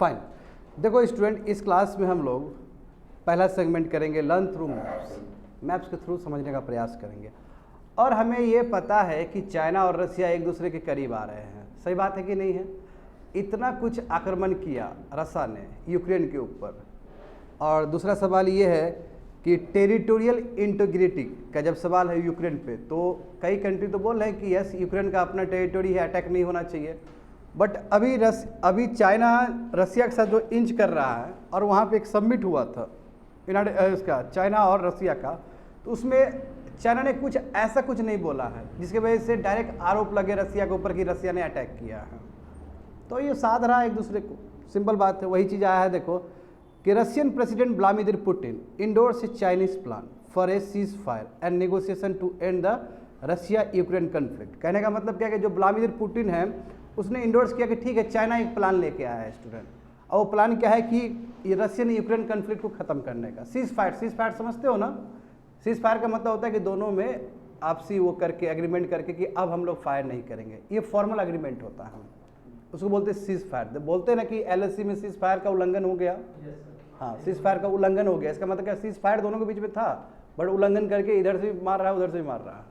Fine. देखो student, इस class में हम लोग पहला सेगमेंट करेंगे लर्न थ्रू मैप्स। मैप्स के थ्रू समझने का प्रयास करेंगे। और हमें ये पता है कि चाइना और रसिया एक दूसरे के करीब आ रहे हैं, सही बात है कि नहीं है? इतना कुछ आक्रमण किया रसिया ने यूक्रेन के ऊपर। और दूसरा सवाल ये है कि टेरिटोरियल इंटीग्रिटी का जब सवाल है यूक्रेन पे, तो कई कंट्री तो बोल रहे हैं कि यस यूक्रेन का अपना टेरिटोरी है, अटैक नहीं होना चाहिए। बट अभी चाइना रसिया के साथ जो इंच कर रहा है, और वहाँ पे एक समिट हुआ था इसका चाइना और रसिया का, तो उसमें चाइना ने कुछ ऐसा कुछ नहीं बोला है जिसकी वजह से डायरेक्ट आरोप लगे रसिया के ऊपर कि रसिया ने अटैक किया है। तो ये साध रहा है एक दूसरे को, सिंपल बात है। वही चीज़ आया है देखो कि Russian president Vladimir Putin endorse Chinese plan for a cease fire and negotiation to end the Russia Ukraine conflict. कहने का मतलब क्या है कि जो व्लादिमीर पुतिन है उसने इंडोर्स किया कि ठीक है चाइना एक प्लान लेके आया है स्टूडेंट, और वो प्लान क्या है कि ये रशियन यूक्रेन कन्फ्लिक्ट को ख़त्म करने का। सीज फायर समझते हो ना? सीज फायर का मतलब होता है कि दोनों में आपसी वो करके एग्रीमेंट करके कि अब हम लोग फायर नहीं करेंगे, ये फॉर्मल एग्रीमेंट होता है, उसको बोलते हैं सीज फायर। बोलते हैं ना कि एलएसी में सीज फायर का उल्लंघन हो गया। हाँ, सीज फायर का उल्लंघन हो गया, इसका मतलब क्या, सीज फायर दोनों के बीच में था बट उल्लंघन करके इधर से भी मार रहा है उधर से भी मार रहा है,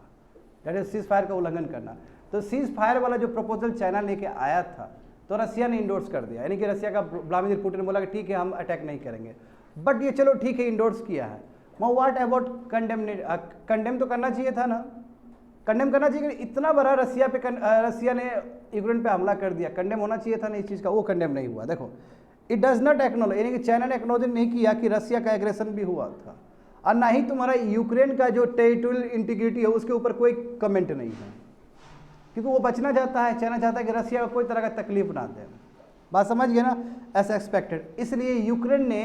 दैट इज सीज फायर का उल्लंघन करना। तो सीज फायर वाला जो प्रपोजल चाइना लेके आया था तो रसिया ने इंडोर्स कर दिया, यानी कि रसिया का व्लादिमीर पुतिन ने बोला कि ठीक है हम अटैक नहीं करेंगे। बट ये चलो ठीक है इंडोर्स किया है, व्हाट अबाउट कंडेम तो करना चाहिए था ना, कंडेम करना चाहिए कि इतना बड़ा रसिया ने यूक्रेन पे हमला कर दिया, कंडेम होना चाहिए था ना इस चीज़ का, वो कंडेम नहीं हुआ। देखो इट डज नॉट एक्नोलेज, यानी कि चाइना ने एक्नोलेज नहीं किया कि रसिया का एग्रेशन भी हुआ था, और ना ही तुम्हारा यूक्रेन का जो टेरिटोरियल इंटीग्रिटी है उसके ऊपर कोई कमेंट नहीं है, क्योंकि वो बचना चाहता है। चाइना चाहता है कि रसिया को कोई तरह का तकलीफ ना दे। बात समझ गए ना? ऐसा एक्सपेक्टेड। इसलिए यूक्रेन ने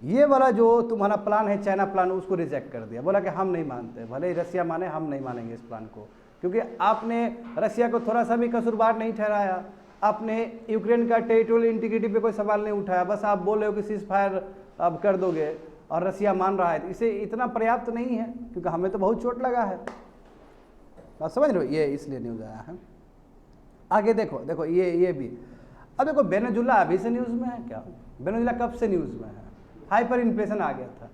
ये वाला जो तुम्हारा प्लान है चाइना प्लान, उसको रिजेक्ट कर दिया, बोला कि हम नहीं मानते, भले ही रसिया माने हम नहीं मानेंगे इस प्लान को, क्योंकि आपने रसिया को थोड़ा सा भी कसूरवार नहीं ठहराया, आपने यूक्रेन का टेरिटोरियल इंटीग्रिटी पे कोई सवाल नहीं उठाया, बस आप बोल रहे हो कि सीज फायर अब कर दोगे और रसिया मान रहा है। इसे इतना पर्याप्त नहीं है, क्योंकि हमें तो बहुत चोट लगा है। बात समझ रहे हो? ये इसलिए न्यूज़ आया है। आगे देखो ये भी। अब देखो वेनेजुला अभी से न्यूज़ में है क्या? वेनेजुला कब से न्यूज़ में है? हाइपर इन्फ्लेशन आ गया था।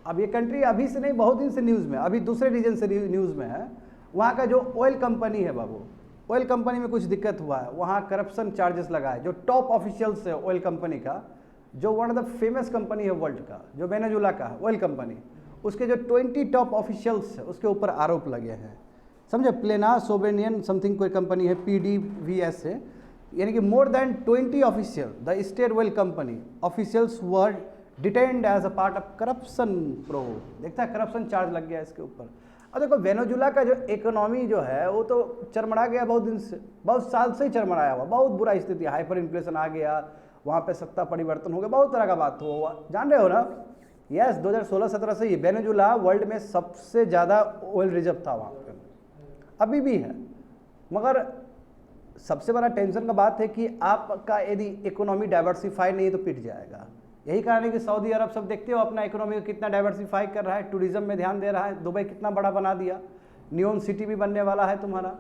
अब ये कंट्री अभी से नहीं, बहुत दिन से न्यूज़ में, अभी दूसरे रीजन से न्यूज़ में है। वहाँ का जो ऑयल कंपनी है बाबू, ऑयल कंपनी में कुछ दिक्कत हुआ है, वहाँ करप्शन चार्जेस लगाए। जो टॉप ऑफिशियल्स है ऑयल कंपनी का, जो one of the famous company है वर्ल्ड का, जो वेनेजुला का है ऑयल कंपनी, उसके जो 20 टॉप ऑफिशियल्स है उसके ऊपर आरोप लगे हैं। समझे? प्लेना सोवेनियन समथिंग कोई कंपनी है, PDVS है, यानी कि more than 20 official the state oil company officials were detained as a part of corruption probe. देखता है करप्शन चार्ज लग गया इसके ऊपर। अब देखो वेनेजुला का जो इकोनॉमी जो है वो तो चरमरा गया बहुत दिन से, बहुत साल से ही चरमराया हुआ, बहुत बुरा स्थिति, हाइपर इन्फ्लेशन आ गया, वहाँ पे सत्ता परिवर्तन हो गया, बहुत तरह का बात हुआ। जान रहे हो ना? यस, 2016-17 से ही वेनेजुला वर्ल्ड में सबसे ज़्यादा ऑयल रिजर्व था वहाँ पे, अभी भी है। मगर सबसे बड़ा टेंशन का बात है कि आपका यदि इकोनॉमी डाइवर्सिफाई नहीं है तो पिट जाएगा। यही कारण है कि सऊदी अरब सब देखते हो अपना इकोनॉमी को कितना डाइवर्सिफाई कर रहा है, टूरिज्म में ध्यान दे रहा है, दुबई कितना बड़ा बना दिया, न्यून सिटी भी बनने वाला है तुम्हारा।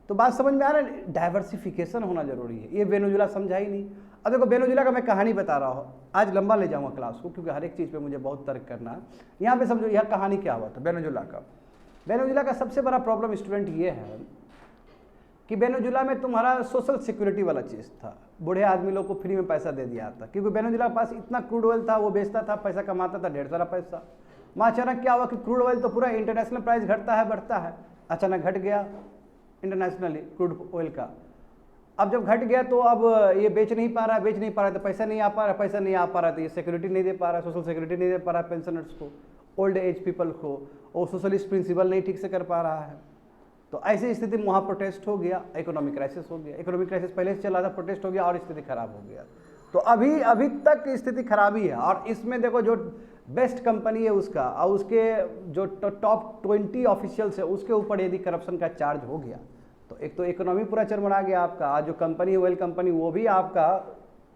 तो बात समझ में आ रहा है, डाइवर्सिफिकेशन होना जरूरी है, ये वेनेजुला समझा ही नहीं। अब देखो वेनेजुला का मैं कहानी बता रहा हूँ, आज लंबा ले जाऊँगा क्लास को क्योंकि हर एक चीज़ पे मुझे बहुत तर्क करना है। यहाँ पे समझो यह कहानी क्या हुआ था वेनेजुला का। वेनेजुला का सबसे बड़ा प्रॉब्लम स्टूडेंट ये है कि वेनेजुला में तुम्हारा सोशल सिक्योरिटी वाला चीज़ था, बूढ़े आदमी लोग को फ्री में पैसा दे दिया था, क्योंकि वेनेजुला के पास इतना क्रूड ऑयल था, वो बेचता था, पैसा कमाता था, ढेर सारा पैसा। वहाँ अचानक क्या हुआ कि क्रूड ऑयल तो पूरा इंटरनेशनल प्राइस घटता है बढ़ता है, अचानक घट गया इंटरनेशनली क्रूड ऑयल का। अब जब घट गया तो अब ये बेच नहीं पा रहा, तो पैसा नहीं आ पा रहा, तो ये सिक्योरिटी नहीं दे पा रहा, सोशल सिक्योरिटी नहीं दे पा रहा पेंशनर्स को, ओल्ड एज पीपल को, और सोशलिस्ट प्रिंसिपल नहीं ठीक से कर पा रहा है। तो ऐसी स्थिति में वहाँ प्रोटेस्ट हो गया, इकोनॉमिक क्राइसिस हो गया। इकोनॉमिक क्राइसिस पहले से चल रहा था, प्रोटेस्ट हो गया और स्थिति खराब हो गया। तो अभी तक स्थिति खराब ही है। और इसमें देखो जो बेस्ट कंपनी है उसका और उसके जो टॉप 20 ऑफिशियल्स है उसके ऊपर यदि करप्शन का चार्ज हो गया तो एक तो इकोनॉमी पूरा चरमरा गया आपका, आज जो कंपनी है ऑयल कंपनी वो भी आपका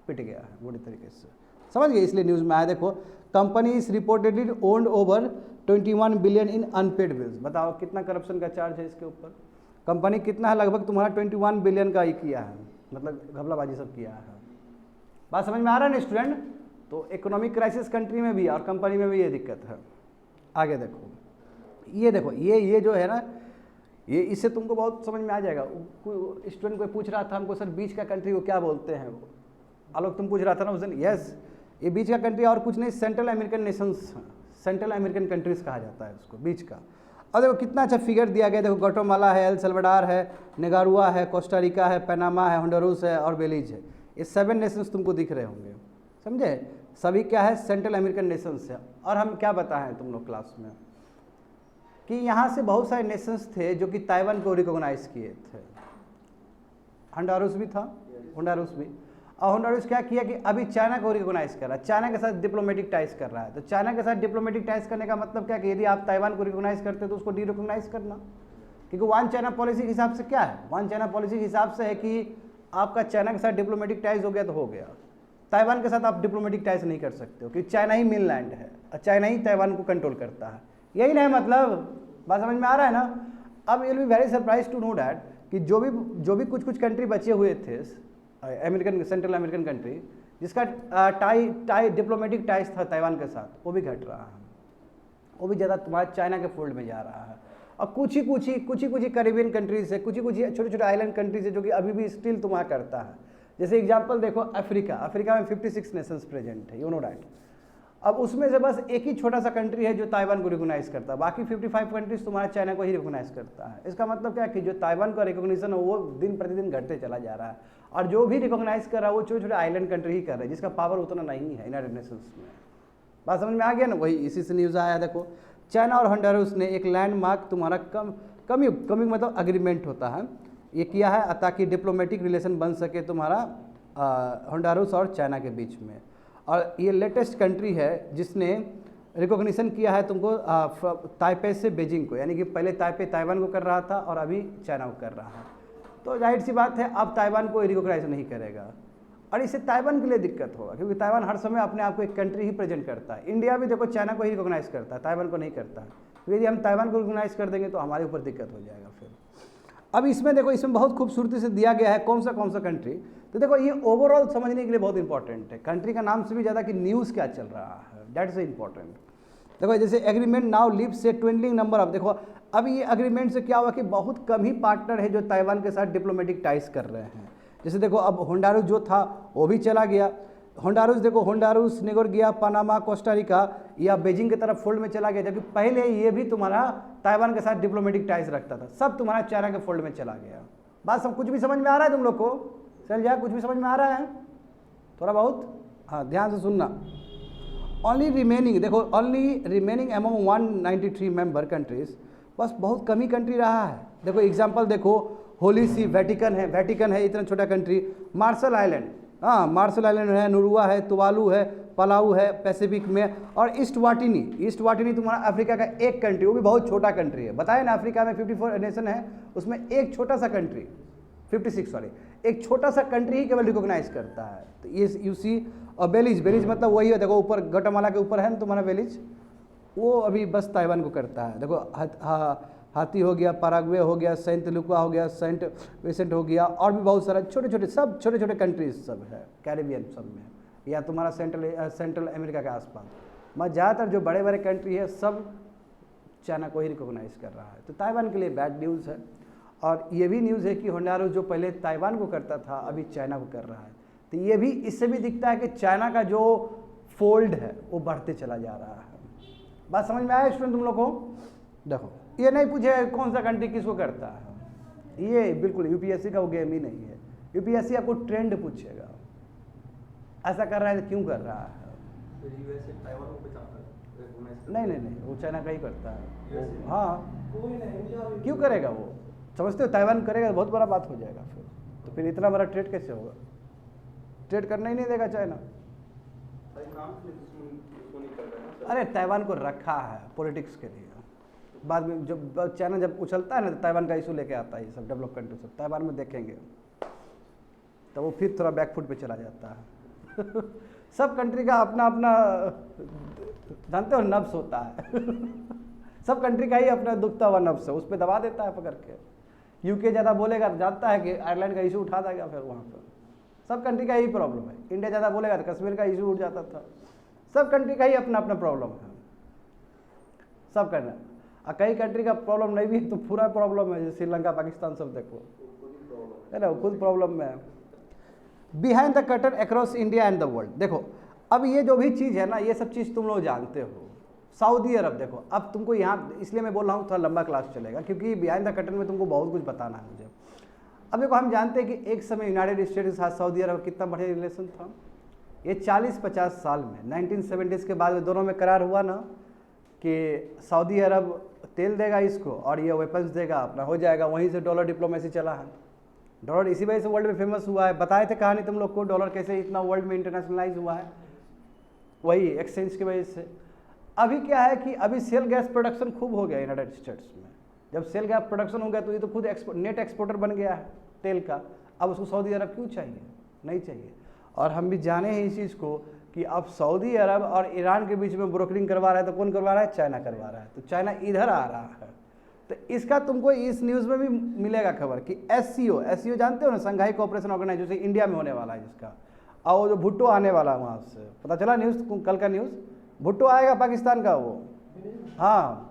पिट गया है बुरी तरीके से। समझ गए? इसलिए न्यूज़ में आया देखो, company is reportedly owned over 21 billion in unpaid bills. बताओ कितना करप्शन का चार्ज है इसके ऊपर। कंपनी कितना है, लगभग तुम्हारा 21 बिलियन का ही किया है, मतलब घपलाबाजी सब किया है। बात समझ में आ रहा है ना स्टूडेंट? तो इकोनॉमिक क्राइसिस कंट्री में भी और कंपनी में भी ये दिक्कत है। आगे देखो, ये देखो, ये जो है ना, ये इससे तुमको बहुत समझ में आ जाएगा। स्टूडेंट कोई पूछ रहा था हमको, सर बीच का कंट्री को क्या बोलते हैं? वो आलोक तुम पूछ रहा था ना उस दिन। यस, ये बीच का कंट्री और कुछ नहीं, central American Nations, central American countries कहा जाता है उसको, बीच का। और देखो कितना अच्छा फिगर दिया गया, देखो ग्वाटेमाला है, एल सल्वाडोर है, निकारागुआ है, कोस्टा रिका है, पनामा है, होंडुरास है और बेलीज है। ये 7 नेशंस तुमको दिख रहे होंगे, समझे? सभी क्या है, सेंट्रल अमेरिकन नेशंस है। और हम क्या बताएं तुम लोग क्लास में कि यहाँ से बहुत सारे नेशंस थे जो कि ताइवान को रिकॉग्नाइज किए थे। होंडुरास भी था, होंडुरास भी। और होंडुरास क्या किया कि अभी चाइना को रिकॉग्नाइज कर रहा है, चाइना के साथ डिप्लोमेटिक टाइज कर रहा है। तो चाइना के साथ डिप्लोमेटिक टाइज करने का मतलब क्या कि यदि आप ताइवान को रिकॉग्नाइज करते तो उसको डी रिकॉग्नाइज करना, क्योंकि वन चाइना पॉलिसी के हिसाब से क्या है, वन चाइना पॉलिसी के हिसाब से है कि आपका चाइना के साथ डिप्लोमेटिक टाइज हो गया तो हो गया। ताइवान के साथ आप डिप्लोमेटिक टाइज नहीं कर सकते हो, क्योंकि चाइना ही मेनलैंड है और चाइना ही ताइवान को कंट्रोल करता है। यही ना मतलब, बात समझ में आ रहा है ना? अब you will be very surprise to know that कि जो भी कुछ कंट्री बचे हुए थे अमेरिकन, सेंट्रल अमेरिकन कंट्री, जिसका टाई डिप्लोमेटिक टाइज था ताइवान के साथ, वो भी घट रहा है, वो भी ज़्यादा तुम्हारे चाइना के फोल्ड में जा रहा है। और कुछ ही कैरिबियन कंट्रीज है, कुछ ही छोटे छोटे आइलैंड कंट्रीज है जो कि अभी भी स्टिल तुम्हारा करता है। जैसे एग्जांपल देखो, अफ्रीका में 56 नेशंस प्रेजेंट है, यू नो डैट। अब उसमें से बस एक ही छोटा सा कंट्री है जो ताइवान को रिकॉग्नाइज करता है, बाकी 55 कंट्रीज तुम्हारा चाइना को ही रिकॉग्नाइज करता है। इसका मतलब क्या है कि जो ताइवान का रिकॉग्निशन है वो दिन प्रतिदिन घटते चला जा रहा है, और जो भी रिकॉग्नाइज कर रहा है वो छोटे छोटे आइलैंड कंट्री ही कर रहे हैं, जिसका पावर उतना नहीं है यूनाइटेड नेशंस में। बात समझ में आ गया ना? वही इसी से न्यूज़ आया। देखो चाइना और होंडुरास ने एक लैंडमार्क तुम्हारा कमी मतलब अग्रीमेंट होता है, ये किया है ताकि डिप्लोमेटिक रिलेशन बन सके तुम्हारा होंडुरास और चाइना के बीच में। और ये लेटेस्ट कंट्री है जिसने रिकॉग्निशन किया है तुमको ताइपे से बीजिंग को, यानी कि पहले ताइपे ताइवान को कर रहा था और अभी चाइना को कर रहा है। तो जाहिर सी बात है अब ताइवान को रिकॉग्नाइज नहीं करेगा, और इससे ताइवान के लिए दिक्कत होगा, क्योंकि ताइवान हर समय अपने आप को एक कंट्री ही प्रेजेंट करता है। इंडिया भी देखो चाइना को ही रिकॉग्नाइज करता है, ताइवान को नहीं करता है। तो यदि हम ताइवान को रिकॉग्नाइज कर देंगे तो हमारे ऊपर दिक्कत हो जाएगा फिर। अब इसमें देखो, इसमें बहुत खूबसूरती से दिया गया है कौन सा कंट्री। तो देखो ये ओवरऑल समझने के लिए बहुत इंपॉर्टेंट है, कंट्री का नाम से भी ज़्यादा कि न्यूज़ क्या चल रहा है, दैट इज इंपॉर्टेंट। देखो जैसे एग्रीमेंट नाउ लिव्स से ट्विंडलिंग नंबर ऑफ, देखो अब ये एग्रीमेंट से क्या हुआ कि बहुत कम ही पार्टनर है जो ताइवान के साथ डिप्लोमेटिक टाइज कर रहे हैं। जैसे देखो अब होंडुरास जो था वो भी चला गया, होंडुरास देखो, Honduras, Nicaragua, Panama, Costa Rica या बीजिंग की तरफ फोल्ड में चला गया, जबकि पहले ये भी तुम्हारा ताइवान के साथ डिप्लोमेटिक टाइज रखता था, सब तुम्हारा चाइना के फोल्ड में चला गया। बात सब कुछ भी समझ में आ रहा है तुम लोग को? चल जाए, कुछ भी समझ में आ रहा है थोड़ा बहुत? हाँ ध्यान से सुनना। ओनली रिमेनिंग, देखो only remaining among 193 member countries, बस बहुत कम ही कंट्री रहा है। देखो एग्जांपल देखो, होली सी, वेटिकन है इतना छोटा कंट्री, मार्शल आइलैंड, हाँ मार्शल आइलैंड है, नुरुआ है, तुवालू है, पलाऊ है पैसिफिक में, और ईस्ट वाटिनी तुम्हारा अफ्रीका का एक कंट्री, वो भी बहुत छोटा कंट्री है। बताया ना अफ्रीका में 54 नेशन है, उसमें एक छोटा सा कंट्री 56 सॉरी, एक छोटा सा कंट्री ही केवल रिकॉग्नाइज करता है। तो ये यू सी। और बेलीज मतलब वही है, देखो ऊपर ग्वाटेमाला के ऊपर है ना तुम्हारा बेलीज, वो अभी बस ताइवान को करता है। देखो हाथी हो गया, पैराग्वे हो गया, सेंट लुका हो गया, सेंट विंसेंट हो गया, और भी बहुत सारा छोटे छोटे कंट्रीज सब है कैरिबियन सब में, या तुम्हारा सेंट्रल अमेरिका के आसपास। मैं ज़्यादातर जो बड़े बड़े कंट्री है सब चाइना को ही रिकॉग्नाइज कर रहा है। तो ताइवान के लिए बैड न्यूज़ है। और ये भी न्यूज़ है कि होंडुरास जो पहले ताइवान को करता था अभी चाइना को कर रहा है। तो ये भी, इससे भी दिखता है कि चाइना का जो फोल्ड है वो बढ़ते चला जा रहा है। बात समझ में आया स्टूडेंट तुम लोग को? देखो ये नहीं पूछे कौन सा कंट्री किसको करता है, ये बिल्कुल यूपीएससी का वो गेम ही नहीं है। यूपीएससी आपको ट्रेंड पूछेगा, ऐसा कर रहा है तो क्यों कर रहा है। नहीं, वो चाइना का ही करता है। हाँ क्यों करेगा वो, समझते हो? ताइवान करेगा तो बहुत बड़ा बात हो जाएगा फिर, तो फिर इतना बड़ा ट्रेड कैसे होगा? ट्रेड करना ही नहीं देगा चाइना। अरे ताइवान को रखा है पॉलिटिक्स के लिए, बाद में जब चाइना जब उछलता है ना तो ताइवान का इशू लेके आता है। ये सब डेवलप कंट्री सब ताइवान में देखेंगे तो वो फिर थोड़ा बैकफुट पे चला जाता है। सब कंट्री का अपना अपना जानते हो नफ्स होता है। सब कंट्री का ही अपना दुखता हुआ नफ्स है, उस पर दबा देता है पकड़ के। यूके ज़्यादा बोलेगा तो जानता है कि आयरलैंड का इशू उठा देगा फिर वहाँ पर। सब कंट्री का यही प्रॉब्लम है। इंडिया ज़्यादा बोलेगा तो कश्मीर का इशू उठ जाता था। सब कंट्री का ही अपना अपना प्रॉब्लम है, सब करना। और कई कंट्री का प्रॉब्लम नहीं भी तो पूरा प्रॉब्लम है, जैसे श्रीलंका पाकिस्तान सब देखो है ना, खुद प्रॉब्लम में है। Behind the curtain across India and the world, देखो अब ये जो भी चीज़ है ना, ये सब चीज़ तुम लोग जानते हो। सऊदी अरब देखो, अब तुमको यहाँ इसलिए मैं बोल रहा हूँ थोड़ा लंबा क्लास चलेगा, क्योंकि बिहाइंड द कर्टन में तुमको बहुत कुछ बताना है मुझे। अब देखो हम जानते हैं कि एक समय यूनाइटेड स्टेट्स के साथ सऊदी अरब कितना बढ़िया रिलेशन था। ये 40-50 साल में 1970s के बाद दोनों में करार हुआ ना कि सऊदी अरब तेल देगा इसको और ये वेपन्स देगा, अपना हो जाएगा। वहीं से डॉलर डिप्लोमेसी चला है। डॉलर इसी वजह से वर्ल्ड में फेमस हुआ है। बताए थे कहानी तुम लोग को, डॉलर कैसे इतना वर्ल्ड में इंटरनेशनलाइज हुआ है, वही एक्सचेंज की वजह से। अभी क्या है कि अभी सेल गैस प्रोडक्शन खूब हो गया यूनाइटेड स्टेट्स में। जब सेल गैस प्रोडक्शन हो गया तो ये तो खुद नेट एक्सपोर्टर बन गया है तेल का। अब उसको सऊदी अरब क्यों चाहिए? नहीं चाहिए। और हम भी जाने हैं इस चीज़ को कि अब सऊदी अरब और ईरान के बीच में ब्रोकरिंग करवा रहा है, तो कौन करवा रहा है? चाइना करवा रहा है। तो चाइना इधर आ रहा है। तो इसका तुमको इस न्यूज़ में भी मिलेगा खबर कि एससीओ जानते हो ना, संघाई कोऑपरेशन ऑर्गेनाइजेशन, इंडिया में होने वाला है जिसका। और वो जो भुट्टो आने वाला है वहाँ से, पता चला न्यूज़ कल का न्यूज़, भुट्टो आएगा पाकिस्तान का। वो हाँ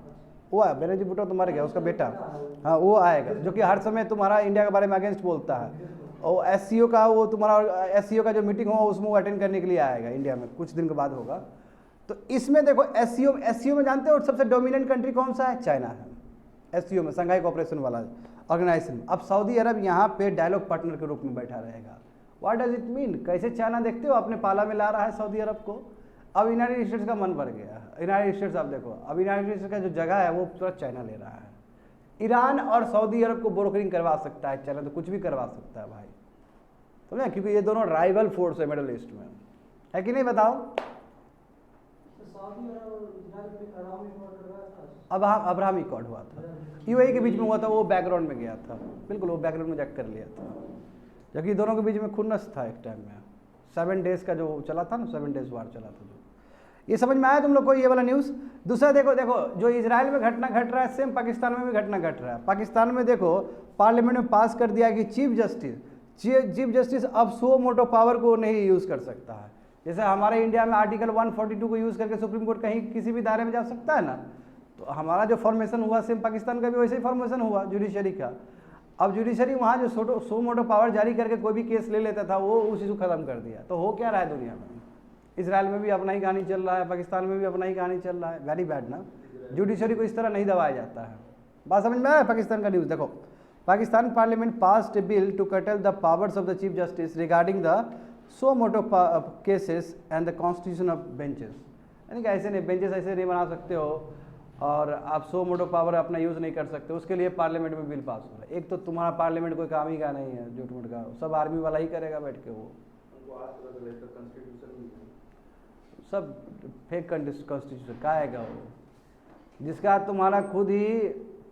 वो है बेनजीर भुट्टो, तुम्हारे गया उसका बेटा, हाँ वो आएगा, जो कि हर समय तुम्हारा इंडिया के बारे में अगेंस्ट बोलता है। और एससीओ का वो तुम्हारा एससीओ का जो मीटिंग होगा उसमें वो अटेंड करने के लिए आएगा इंडिया में, कुछ दिन के बाद होगा। तो इसमें देखो एससीओ में जानते हो सबसे डोमिनेंट कंट्री कौन सा है? चाइना है एससीओ में, संघाई कोऑपरेशन वाला ऑर्गेनाइजेशन। अब सऊदी अरब यहाँ पे डायलॉग पार्टनर के रूप में बैठा रहेगा। What does it mean? कैसे चाइना देखते हो अपने पाला में ला रहा है सऊदी अरब को। अब यूनाइटेड स्टेट्स का मन भर गया है। यूनाइटेड स्टेट्स आप देखो, अब यूनाइटेड स्टेट्स का जो जगह है वो पूरा चाइना ले रहा है। ईरान और सऊदी अरब को ब्रोकरिंग करवा सकता है चाइना, तो कुछ भी करवा सकता है भाई, समझे? क्योंकि ये दोनों राइवल फोर्स है मिडल ईस्ट में, है कि नहीं बताओ? अब हाँ अब्राहम अकॉर्ड हुआ था, यूएई के बीच में हुआ था, वो बैकग्राउंड में गया था, बिल्कुल वो बैकग्राउंड में जाकर कर लिया था, जबकि दोनों के बीच में खुन्नस था एक टाइम में। 7 डेज का जो चला था ना, 7 डेज वार चला था जो। ये समझ में आया तुम लोग को ये वाला न्यूज़? दूसरा देखो जो इजराइल में घटना घट रहा है, सेम पाकिस्तान में भी घटना घट रहा है। पाकिस्तान में देखो पार्लियामेंट में पास कर दिया कि चीफ जस्टिस अब सो मोटो पावर को नहीं यूज़ कर सकता है। जैसे हमारे इंडिया में आर्टिकल 142 को यूज़ करके सुप्रीम कोर्ट कहीं किसी भी दायरे में जा सकता है ना, तो हमारा जो फॉर्मेशन हुआ सेम पाकिस्तान का भी वैसे ही फॉर्मेशन हुआ जुडिशरी का। अब जुडिशरी वहाँ जो सो मोटो पावर जारी करके कोई भी केस ले लेता था, वो उस चीज़ को ख़त्म कर दिया। तो हो क्या रहा है दुनिया में? इसराइल में भी अपना ही कहानी चल रहा है, पाकिस्तान में भी अपना ही कहानी चल रहा है। वेरी बैड ना, जुडिशरी को इस तरह नहीं दबाया जाता है। बात समझ में आ रहा है? पाकिस्तान का न्यूज़ देखो, Pakistan parliament passed a bill to curtail the powers of the chief justice regarding the suo motu cases and the constitution of benches. यानी कि ऐसे नहीं, बेंचेस ऐसे नहीं बना सकते हो और आप सो मोटो पावर अपना यूज़ नहीं कर सकते, उसके लिए पार्लियामेंट में बिल पास हो रहा है। एक तो तुम्हारा पार्लियामेंट कोई काम ही का नहीं है, झूठ मूठ का, सब आर्मी वाला ही करेगा बैठ के, वो सब फेक कॉन्स्टिट्यूशन का आएगा वो, जिसका तुम्हारा खुद ही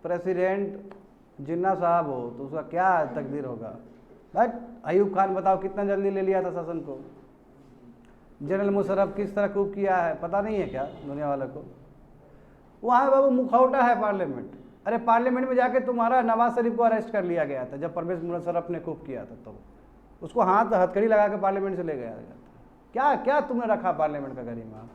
प्रेसिडेंट जिन्ना साहब हो, तो उसका क्या तकदीर होगा। बट अयूब खान बताओ कितना जल्दी ले लिया था शासन को। जनरल मुशर्रफ किस तरह कूप किया है पता नहीं है क्या दुनिया वालों को? वहाँ बाबू मुखौटा है पार्लियामेंट। अरे पार्लियामेंट में जाके तुम्हारा नवाज शरीफ को अरेस्ट कर लिया गया था जब परवेज मुशर्रफ ने कूप किया था, तो उसको हथकड़ी लगा के पार्लियामेंट से ले गया था। क्या क्या तुमने रखा पार्लियामेंट का गरिमा?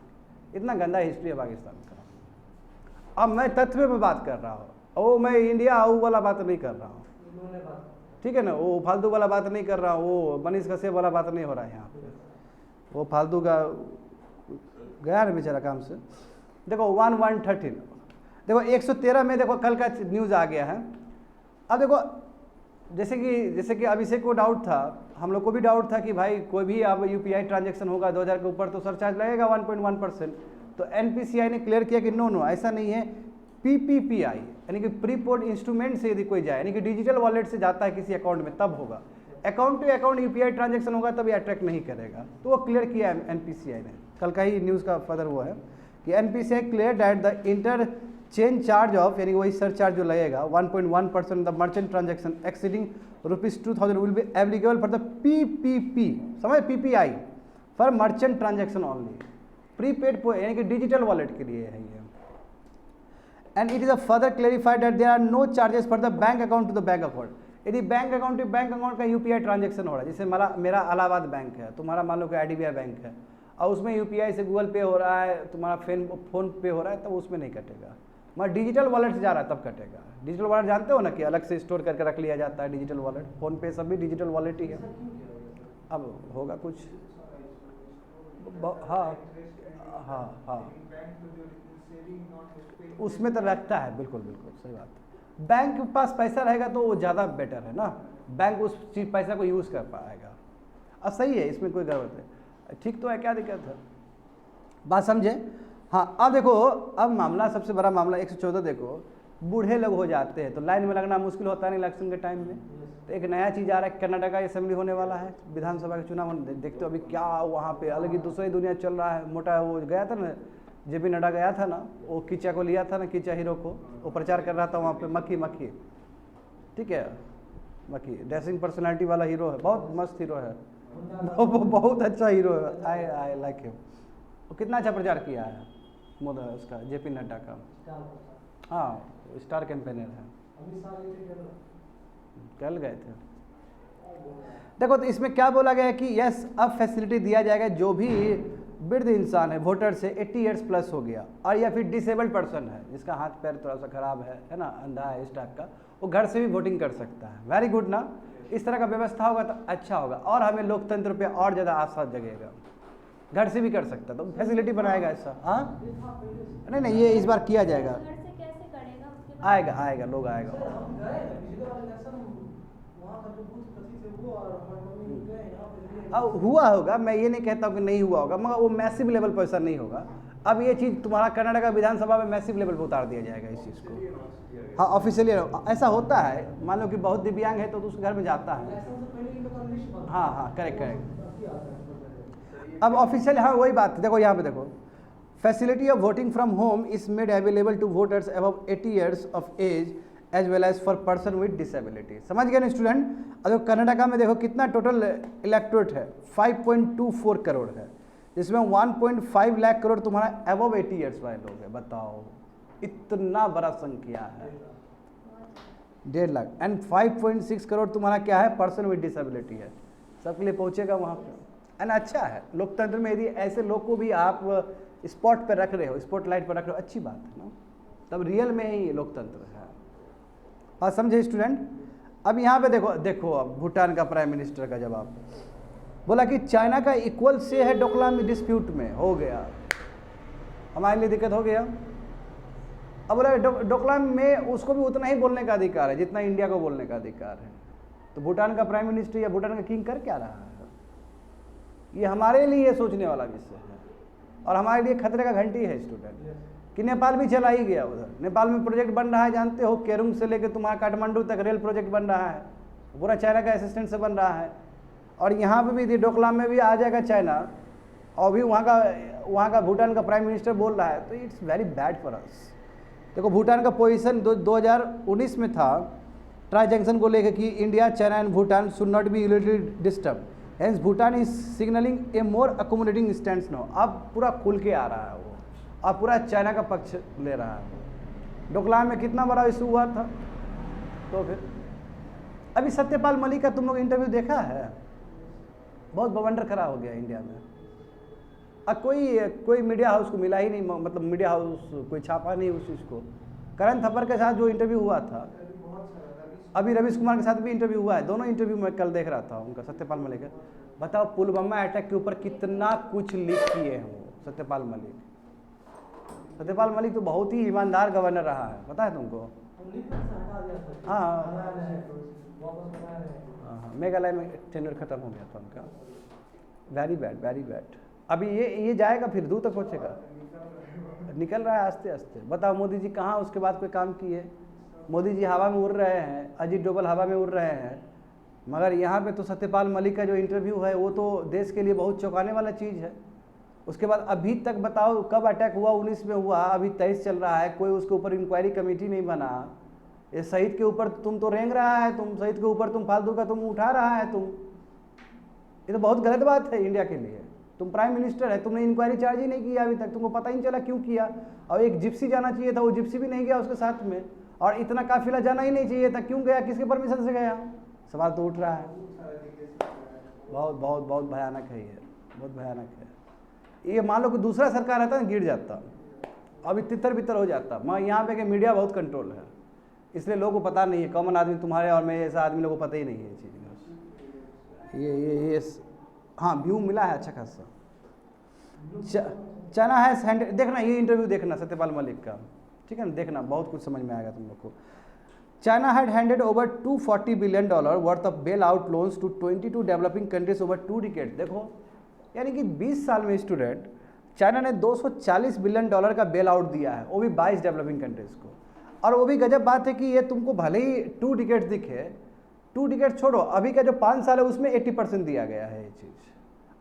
इतना गंदा हिस्ट्री है पाकिस्तान का। अब मैं तथ्य में बात कर रहा हूँ, ओ मैं इंडिया आऊ वाला बात नहीं कर रहा हूँ, ठीक है ना? वो फालतू वाला बात नहीं कर रहा हूँ, वो मनीष कश्यप वाला बात नहीं हो रहा है यहाँ पे। वो फालतू का गया ना बेचारा काम से। देखो 1113 देखो 113 में देखो कल का न्यूज़ आ गया है। अब देखो जैसे कि अभिषेक को डाउट था, हम लोग को भी डाउट था कि भाई कोई भी अब यूपीआई ट्रांजैक्शन होगा 2000 के ऊपर तो सरचार्ज लगेगा 1.1%। तो एनपीसीआई ने क्लियर किया कि नो ऐसा नहीं है। पीपीपीआई यानी कि प्रीपोड इंस्ट्रूमेंट से यदि कोई जाए, यानी कि डिजिटल वॉलेट से जाता है किसी अकाउंट में तब होगा। Account to account UPI transaction होगा तब ये अट्रैक्ट नहीं करेगा। तो वो क्लियर किया एनपीसीआई ने, कल का ही न्यूज़ का फर्दर हुआ है कि NPCI clear that the interchange charge of यानी वही सरचार्ज जो लगेगा 1.1% the merchant transaction exceeding ₹2000 will be applicable for the PPP, समझ, PPI for merchant transaction only, prepaid यानी कि डिजिटल वॉलेट के लिए है ये। And it is a further clarified that there are no charges for the bank account to the bank account. यदि bank account का UPI transaction हो रहा है, जैसे मेरा इलाहाबाद बैंक है, तुम्हारा मान लो कि IDBI बैंक है, और उसमें यूपीआई से गूगल पे हो रहा है, तुम्हारा फोन पे हो रहा है, तब उसमें नहीं कटेगा। मगर डिजिटल वॉलेट से जा रहा है तब कटेगा। डिजिटल वॉलेट जानते हो ना कि अलग से स्टोर करके रख लिया जाता है डिजिटल वॉलेट, फ़ोन पे सब भी डिजिटल वॉलेट ही है। अब होगा कुछ, हाँ हाँ हाँ, उसमें तो रखता है, बिल्कुल बिल्कुल सही बात है। बैंक के पास पैसा रहेगा तो वो ज़्यादा बेटर है ना, बैंक उस चीज़ पैसा को यूज़ कर पाएगा। अब सही है, इसमें कोई गलत है, ठीक तो है, क्या दिक्कत है, बात समझे। हाँ अब देखो, अब मामला सबसे बड़ा मामला 114 देखो, बूढ़े लोग हो जाते हैं तो लाइन में लगना मुश्किल होता नहीं इलेक्शन के टाइम में। तो एक नया चीज़ आ रहा है, कर्नाटका असेंबली होने वाला है, विधानसभा के चुनाव, देखते हो अभी क्या वहाँ पे अलग ही दूसरी दुनिया चल रहा है। मोटा वो गया था ना, JP नड्डा गया था ना, वो कीचा को लिया था ना, कीचा हीरो को, वो प्रचार कर रहा था वहाँ पे, मक्खी, ठीक है, मक्खी ड्रेसिंग पर्सनैलिटी वाला हीरो है, बहुत मस्त हीरो है, बहुत अच्छा हीरो है, आई लाइक हिम। वो कितना अच्छा प्रचार किया है मोदी उसका, JP नड्डा का, हाँ स्टार कैंपेनर है, कल गए थे। देखो तो इसमें क्या बोला गया है कि यस अब फैसिलिटी दिया जाएगा जो भी वृद्ध इंसान है, वोटर से 80 ईयर्स प्लस हो गया, और या फिर डिसेबल्ड पर्सन है, जिसका हाथ पैर थोड़ा सा खराब है ना, अंधा है, इस टाइप का, वो घर से भी वोटिंग कर सकता है। वेरी गुड ना, इस तरह का व्यवस्था होगा तो अच्छा होगा, और हमें लोकतंत्र पे और ज़्यादा आस्था जगेगा। घर से भी कर सकता है तो फैसिलिटी बनाएगा ऐसा। हाँ नहीं ये इस बार किया जाएगा, आएगा लोग आएगा। अब हुआ होगा, मैं ये नहीं कहता हूँ कि नहीं हुआ होगा, मगर वो मैसिव लेवल पर ऐसा नहीं होगा। अब ये चीज़ तुम्हारा कर्नाटका विधानसभा में मैसिव लेवल पर उतार दिया जाएगा इस चीज़ को। हाँ ऑफिशियली ऐसा होता है, मान लो कि बहुत दिव्यांग है तो उसके घर में जाता है। हाँ करेक्ट। अब ऑफिशियल, हाँ वही बात, देखो यहाँ पे देखो, facility of voting from home is made available to voters above 80 years of age as well as for person with disability. समझ गए ना स्टूडेंट। और कर्नाटका में देखो कितना टोटल इलेक्टोरेट है, 5.24 करोड़ है, जिसमें 1.5 लाख करोड़ तुम्हारा अबव 80 ईयर्स वाले लोग है। बताओ इतना बड़ा संख्या है, 1.5 लाख, एंड 5.6 करोड़ तुम्हारा क्या है, पर्सन विद डिसेबिलिटी है। सबके लिए पहुंचेगा वहाँ पे, एंड अच्छा है लोकतंत्र में, यदि ऐसे लोग को भी आप स्पॉट पर रख रहे हो, स्पॉटलाइट पर रख रहे हो, अच्छी बात है ना, तब रियल में ही लोकतंत्र है। बात समझे स्टूडेंट। अब यहाँ पे देखो अब भूटान का प्राइम मिनिस्टर का जवाब, बोला कि चाइना का इक्वल से है डोकलाम डिस्प्यूट में, हो गया हमारे लिए दिक्कत हो गया। अब बोला डोकलाम में उसको भी उतना ही बोलने का अधिकार है जितना इंडिया को बोलने का अधिकार है। तो भूटान का प्राइम मिनिस्टर या भूटान का किंग कर क्या रहा है, ये हमारे लिए सोचने वाला विषय है, और हमारे लिए खतरे का घंटी है स्टूडेंट, कि नेपाल भी चला ही गया। उधर नेपाल में प्रोजेक्ट बन रहा है, जानते हो, केरुंग से लेकर तुम्हारा काठमांडू तक रेल प्रोजेक्ट बन रहा है, पूरा चाइना का असिस्टेंट से बन रहा है। और यहाँ पे भी डोकलाम में भी आ जाएगा चाइना, और भी वहाँ का भूटान का प्राइम मिनिस्टर बोल रहा है, तो it's very bad for us. देखो भूटान का पोजीशन 2019 में था ट्राई जंक्शन को लेकर कि India, China and Bhutan should not be unitedly disturb, hence Bhutan is signalling a more accommodating stand now. अब पूरा खुल के आ रहा है वो, अब पूरा चाइना का पक्ष ले रहा है। डोकलाम में कितना बड़ा इशू हुआ था। तो फिर अभी सत्यपाल मलिक का तुम लोग इंटरव्यू देखा है, बहुत बवंडर खड़ा हो गया इंडिया में। अब कोई मीडिया हाउस को मिला ही नहीं, मतलब मीडिया हाउस कोई छापा नहीं उस चीज़ को। करण थप्पड़ के साथ जो इंटरव्यू हुआ था, अभी रवीश कुमार के साथ भी इंटरव्यू हुआ है, दोनों इंटरव्यू में कल देख रहा था उनका, सत्यपाल मलिक का। बताओ पुलवामा अटैक के ऊपर कितना कुछ लिख किए हैं वो सत्यपाल मलिक तो बहुत ही ईमानदार गवर्नर रहा है, पता है तुमको। हाँ मेघालय में टेंडर खत्म हो गया था उनका, वेरी बैड। अभी ये जाएगा फिर दूर तक पहुँचेगा, निकल रहा है आस्ते आस्ते। बताओ मोदी जी कहाँ उसके बाद कोई काम किए, मोदी जी हवा में उड़ रहे हैं, अजीत डोभाल हवा में उड़ रहे हैं, मगर यहाँ पे तो सत्यपाल मलिक का जो इंटरव्यू है वो तो देश के लिए बहुत चौंकाने वाला चीज़ है। उसके बाद अभी तक बताओ कब अटैक हुआ, 19 में हुआ, अभी 23 चल रहा है, कोई उसके ऊपर इंक्वायरी कमेटी नहीं बना। ये शहीद के ऊपर तुम तो रेंग रहा है, तुम शहीद के ऊपर तुम फालतू का तुम उठा रहा है तुम, ये तो बहुत गलत बात है इंडिया के लिए। तुम प्राइम मिनिस्टर है, तुमने इंक्वायरी चार्ज ही नहीं किया अभी तक, तुमको पता ही नहीं चला क्यों किया। और एक जिप्सी जाना चाहिए था, वो जिप्सी भी नहीं गया उसके साथ में, और इतना काफिला जाना ही नहीं चाहिए था, क्यों गया, किसके परमिशन से गया, सवाल तो उठ रहा है। बहुत बहुत बहुत भयानक है ये, बहुत भयानक है ये। मान लो कि दूसरा सरकार रहता ना, गिर जाता, अभी तितर बितर हो जाता। मैं यहाँ पे कि मीडिया बहुत कंट्रोल है, इसलिए लोगों को पता नहीं है, कॉमन आदमी तुम्हारे और मेरे जैसा आदमी लोगों को पता ही नहीं है ये चीज़। ये हाँ व्यू मिला है अच्छा खासा। चाइना हैज हैंडेड, देखना ये इंटरव्यू देखना सत्यपाल मलिक का, ठीक है ना, देखना बहुत कुछ समझ में आएगा तुम लोग को। China had handed over $240 billion worth of bail out loans to 22 developing countries over 2 decade. देखो यानी कि 20 साल में स्टूडेंट चाइना ने $240 बिलियन का बेल आउट दिया है, वो भी 22 डेवलपिंग कंट्रीज को। और वो भी गजब बात है कि ये तुमको भले ही 2 डिकेड दिखे, 2 डिकेड छोड़ो, अभी का जो 5 साल है उसमें 80% दिया गया है ये चीज़।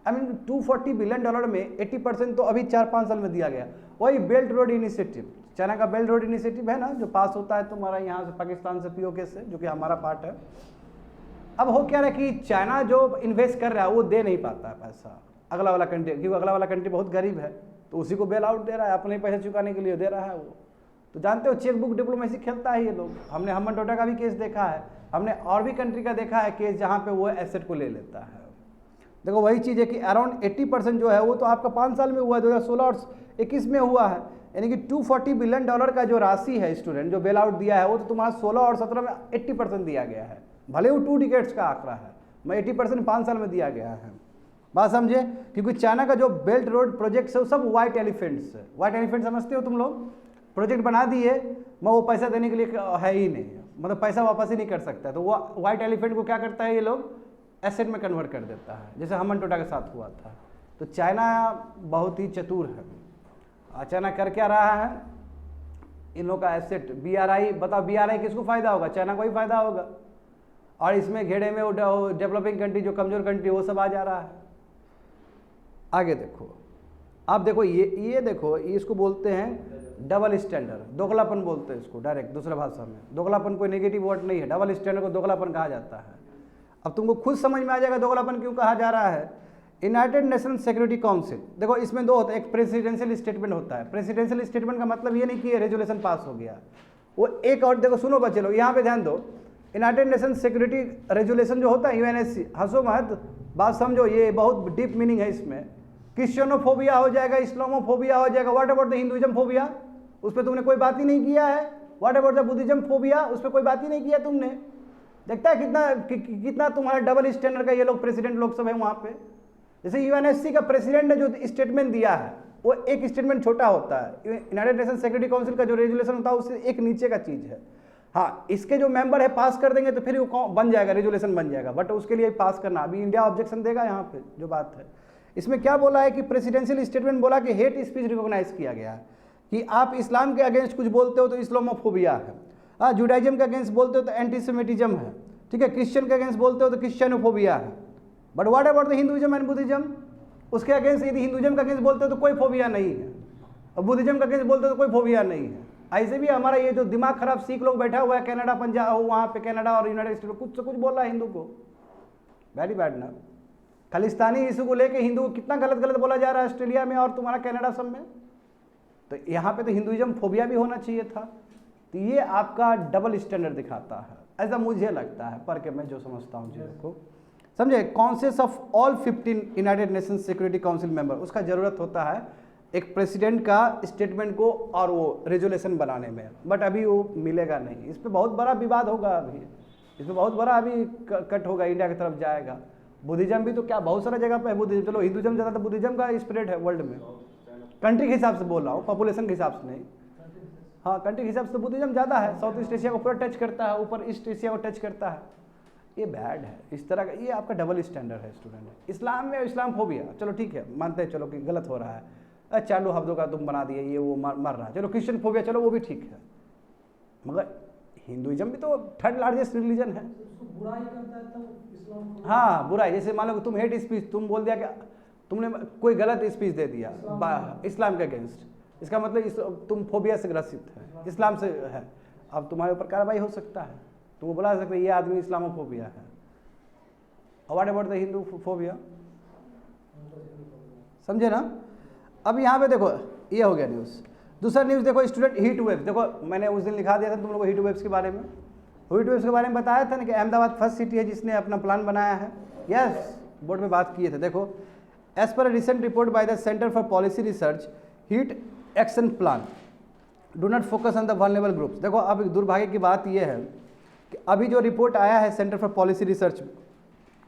आई मीन $240 बिलियन में 80% तो अभी 4-5 साल में दिया गया। वही बेल्ट रोड इनिशिएटिव, चाइना का बेल्ट रोड इनिशिएटिव है ना, जो पास होता है तुम्हारा यहाँ से पाकिस्तान से पीओके से, जो कि हमारा पार्ट है। अब हो क्या रहा है कि चाइना जो इन्वेस्ट कर रहा है वो दे नहीं पाता है पैसा अगला वाला कंट्री, क्योंकि अगला वाला कंट्री बहुत गरीब है, तो उसी को बेल आउट दे रहा है, अपने पैसे चुकाने के लिए दे रहा है वो। तो जानते हो चेक बुक डिप्लोमेसी खेलता है ये लोग। हमने हमन टोटा का भी केस देखा है, हमने और भी कंट्री का देखा है केस जहाँ पे वो एसेट को ले लेता है। देखो वही चीज़ है कि अराउंड 80% जो है वो तो आपका 5 साल में हुआ है, 2016 और 21 में हुआ है। यानी कि $240 बिलियन का जो राशि है स्टूडेंट जो बेल आउट दिया है वो तो तुम्हारा 16 और 17 में 80% दिया गया है, भले वो 2 डिकेड्स का आंकड़ा है, मैं 80% 5 साल में दिया गया है। बात समझे, क्योंकि चाइना का जो बेल्ट रोड प्रोजेक्ट है वो सब व्हाइट एलिफेंट्स है। व्हाइट एलिफेंट समझते हो तुम लोग, प्रोजेक्ट बना दिए मैं वो पैसा देने के लिए है ही नहीं, मतलब पैसा वापस ही नहीं कर सकता, तो वो व्हाइट एलिफेंट को क्या करता है ये लोग एसेट में कन्वर्ट कर देता है, जैसे हमन टोटा के साथ हुआ था। तो चाइना बहुत ही चतुर है। चाइना कर क्या रहा है, इन लोगों का एसेट BRI, बताओ BRI किसको फायदा होगा, चाइना को ही फायदा होगा। और इसमें घेरे में वो डेवलपिंग कंट्री जो कमजोर कंट्री वो सब आ जा रहा है। आगे देखो, आप देखो ये देखो, इसको बोलते हैं डबल स्टैंडर्ड, दोगलापन बोलते हैं इसको डायरेक्ट दूसरा भाषा में। दोगलापन कोई नेगेटिव वर्ड नहीं है, डबल स्टैंडर्ड को दोगलापन कहा जाता है। अब तुमको खुद समझ में आ जाएगा दोगलापन क्यों कहा जा रहा है। यूनाइटेड नेशन सिक्योरिटी काउंसिल, देखो इसमें 2 होता है, एक प्रेसिडेंशियल स्टेटमेंट होता है। प्रेसिडेंशियल स्टेटमेंट का मतलब ये नहीं कि रेजोल्यूशन पास हो गया, वो एक और देखो सुनो बच्चे लोग यहाँ पे ध्यान दो। यूनाइटेड नेशन सिक्योरिटी रेजोल्यूशन जो होता है UNSC, हंसो मत, बात समझो, ये बहुत डीप मीनिंग है इसमें। क्रिश्चियनोफोबिया हो जाएगा, इस्लामोफोबिया हो जाएगा, what about the Hinduism phobia, उस पर तुमने कोई बात ही नहीं किया है। What about the Buddhism phobia, उस पर कोई बात ही नहीं किया तुमने। देखता है कितना तुम्हारा डबल स्टैंडर्ड का ये लोग प्रेसिडेंट लोग सब है वहाँ पे। जैसे UNSC का प्रेसिडेंट ने जो स्टेटमेंट दिया है वो एक स्टेटमेंट छोटा होता है, यूनाइटेड नेशन सिक्योरिटी काउंसिल का जो रेजोल्यूशन होता है उससे एक नीचे का चीज़ है। हाँ, इसके जो मेंबर है पास कर देंगे तो फिर वो बन जाएगा, रेजोल्यूशन बन जाएगा, बट उसके लिए पास करना, अभी इंडिया ऑब्जेक्शन देगा यहाँ पे जो बात है। इसमें क्या बोला है कि प्रेसिडेंशियल स्टेटमेंट बोला कि हेट स्पीच रिकॉग्नाइज किया गया है, कि आप इस्लाम के अगेंस्ट कुछ बोलते हो तो इस्लामोफोबिया है, हाँ, जुडाइज्म के अगेंस्ट बोलते हो तो एंटीसेमिटिज्म है, ठीक है, क्रिश्चियन के अगेंस्ट बोलते हो तो क्रिश्चियनोफोबिया है। But what about the Hinduism and Buddhism, उसके अगेंस्ट यदि हिंदुइज्म का अगेंस्ट बोलते हो तो कोई फोबिया नहीं है, और बुद्धिज्म का अगेंस्ट बोलते हो तो कोई फोबिया नहीं है। ऐसे भी हमारा ये जो दिमाग खराब सिख लोग बैठा हुआ है कनाडा, पंजाब, वहाँ पे कनाडा और यूनाइटेड स्टेट, कुछ से कुछ बोल रहा है हिंदू को, वेरी बैड ना। खालिस्तानी इशू को लेके हिंदू कितना गलत बोला जा रहा है ऑस्ट्रेलिया में और तुम्हारा कनाडा सब में। तो यहाँ पे तो हिंदुइज्म फोबिया भी होना चाहिए था। तो ये आपका डबल स्टैंडर्ड दिखाता है, ऐसा मुझे लगता है पढ़ के, मैं जो समझता हूँ चीज़ों को, समझे। Conscience of all 15 United nation security council member, उसका ज़रूरत होता है एक प्रेसिडेंट का स्टेटमेंट को और वो रेजोल्यूशन बनाने में, बट अभी वो मिलेगा नहीं। इस पर बहुत बड़ा विवाद होगा, अभी इस पर बहुत बड़ा अभी कट होगा, इंडिया की तरफ जाएगा। बुद्धिज्म भी तो क्या बहुत सारा जगह पे है बुद्धिज्म, चलो हिंदुइज्म ज़्यादा, तो बुद्धिज्म का स्प्रेड है वर्ल्ड में, कंट्री के हिसाब से बोल रहा हूँ, पॉपुलेशन के हिसाब से नहीं, हाँ कंट्री के हिसाब से बुद्धिज्म ज़्यादा है, साउथ ईस्ट एशिया को पूरा टच करता है, ऊपर ईस्ट एशिया को टच करता है। ये बैड है इस तरह का, ये आपका डबल स्टैंडर्ड है स्टूडेंट। इस्लाम में इस्लाम फोबिया, चलो ठीक है, मानते हैं चलो कि गलत हो रहा है, चालू हफ्तों का तुम बना दिए, ये वो मर रहा है, चलो क्रिश्चियन फोबिया, चलो वो भी ठीक है, मगर हिंदुइज्म भी तो 3rd लार्जेस्ट रिलीजन है। बुराई करता है तो हाँ बुराई, जैसे मान लो तुम हेट स्पीच, तुम बोल दिया कि तुमने कोई गलत स्पीच दे दिया इस्लाम के अगेंस्ट, इसका मतलब तुम फोबिया से ग्रसित है, इस्लाम से है, अब तुम्हारे ऊपर कार्रवाई हो सकता है, तुम बुला सकते ये आदमी इस्लामोफोबिया है। What about the Hindu phobia, समझे ना। अब यहाँ पे देखो ये हो गया न्यूज़। दूसरा न्यूज़ देखो स्टूडेंट, हीट वेव। देखो मैंने उस दिन लिखा दिया था तुम लोग को हीट वेव्स के बारे में, हीट वेव्स के बारे में बताया था ना कि अहमदाबाद फर्स्ट सिटी है जिसने अपना प्लान बनाया है। यस, बोर्ड में बात किए थे। देखो as per recent report by the centre for policy research, heat action plan do not focus on the vulnerable groups. देखो अब दुर्भाग्य की बात यह है कि अभी जो रिपोर्ट आया है सेंटर फॉर पॉलिसी रिसर्च,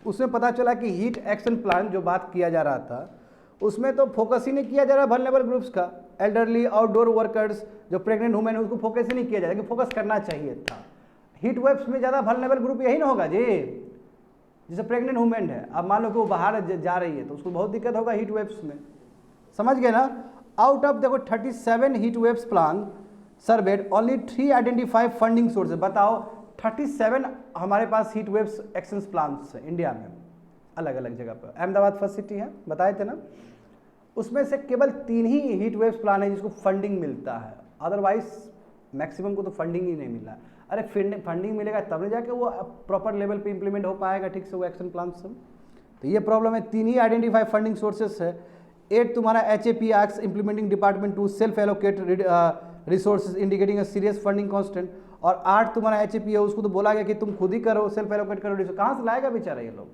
उसमें पता चला कि हीट एक्शन प्लान जो बात किया जा रहा था उसमें तो फोकस ही नहीं किया जा रहा वल्नरेबल ग्रुप्स का। एल्डरली, आउटडोर वर्कर्स, जो प्रेग्नेंट वुमेन है उसको फोकस ही नहीं किया जा रहा, कि फोकस करना चाहिए था। हीट वेव्स में ज़्यादा वल्नरेबल ग्रुप यही ना होगा जी, जैसे प्रेग्नेंट वुमेन है, अब मान लो कि वो बाहर जा रही है तो उसको बहुत दिक्कत होगा हीट वेव्स में, समझ गए ना। आउट ऑफ देखो 37 heat waves plan served, only 3 identify funding sources. बताओ 37 हमारे पास हीट वेव्स एक्शन प्लान्स हैं इंडिया में, अलग अलग जगह पर। अहमदाबाद फर्स्ट सिटी है, बताए थे ना, उसमें से केवल 3 ही हीट वेव्स प्लान है जिसको फंडिंग मिलता है, अदरवाइज मैक्सिमम को तो फंडिंग ही नहीं मिला। अरे फंडिंग मिलेगा तब नहीं जाके वो प्रॉपर लेवल पे इंप्लीमेंट हो पाएगा ठीक से वो एक्शन प्लान सब। तो ये प्रॉब्लम है, 3 ही आइडेंटिफाई फंडिंग सोर्सेस है। 8 तुम्हारा HAP acts implementing department to self allocate resources indicating a serious funding constant, और 8 तुम्हारा HAP है उसको तो बोला गया कि तुम खुद ही करो, सेल्फ एलोकेट करो रिसोर्स। कहाँ से लाएगा बेचारा ये लोग?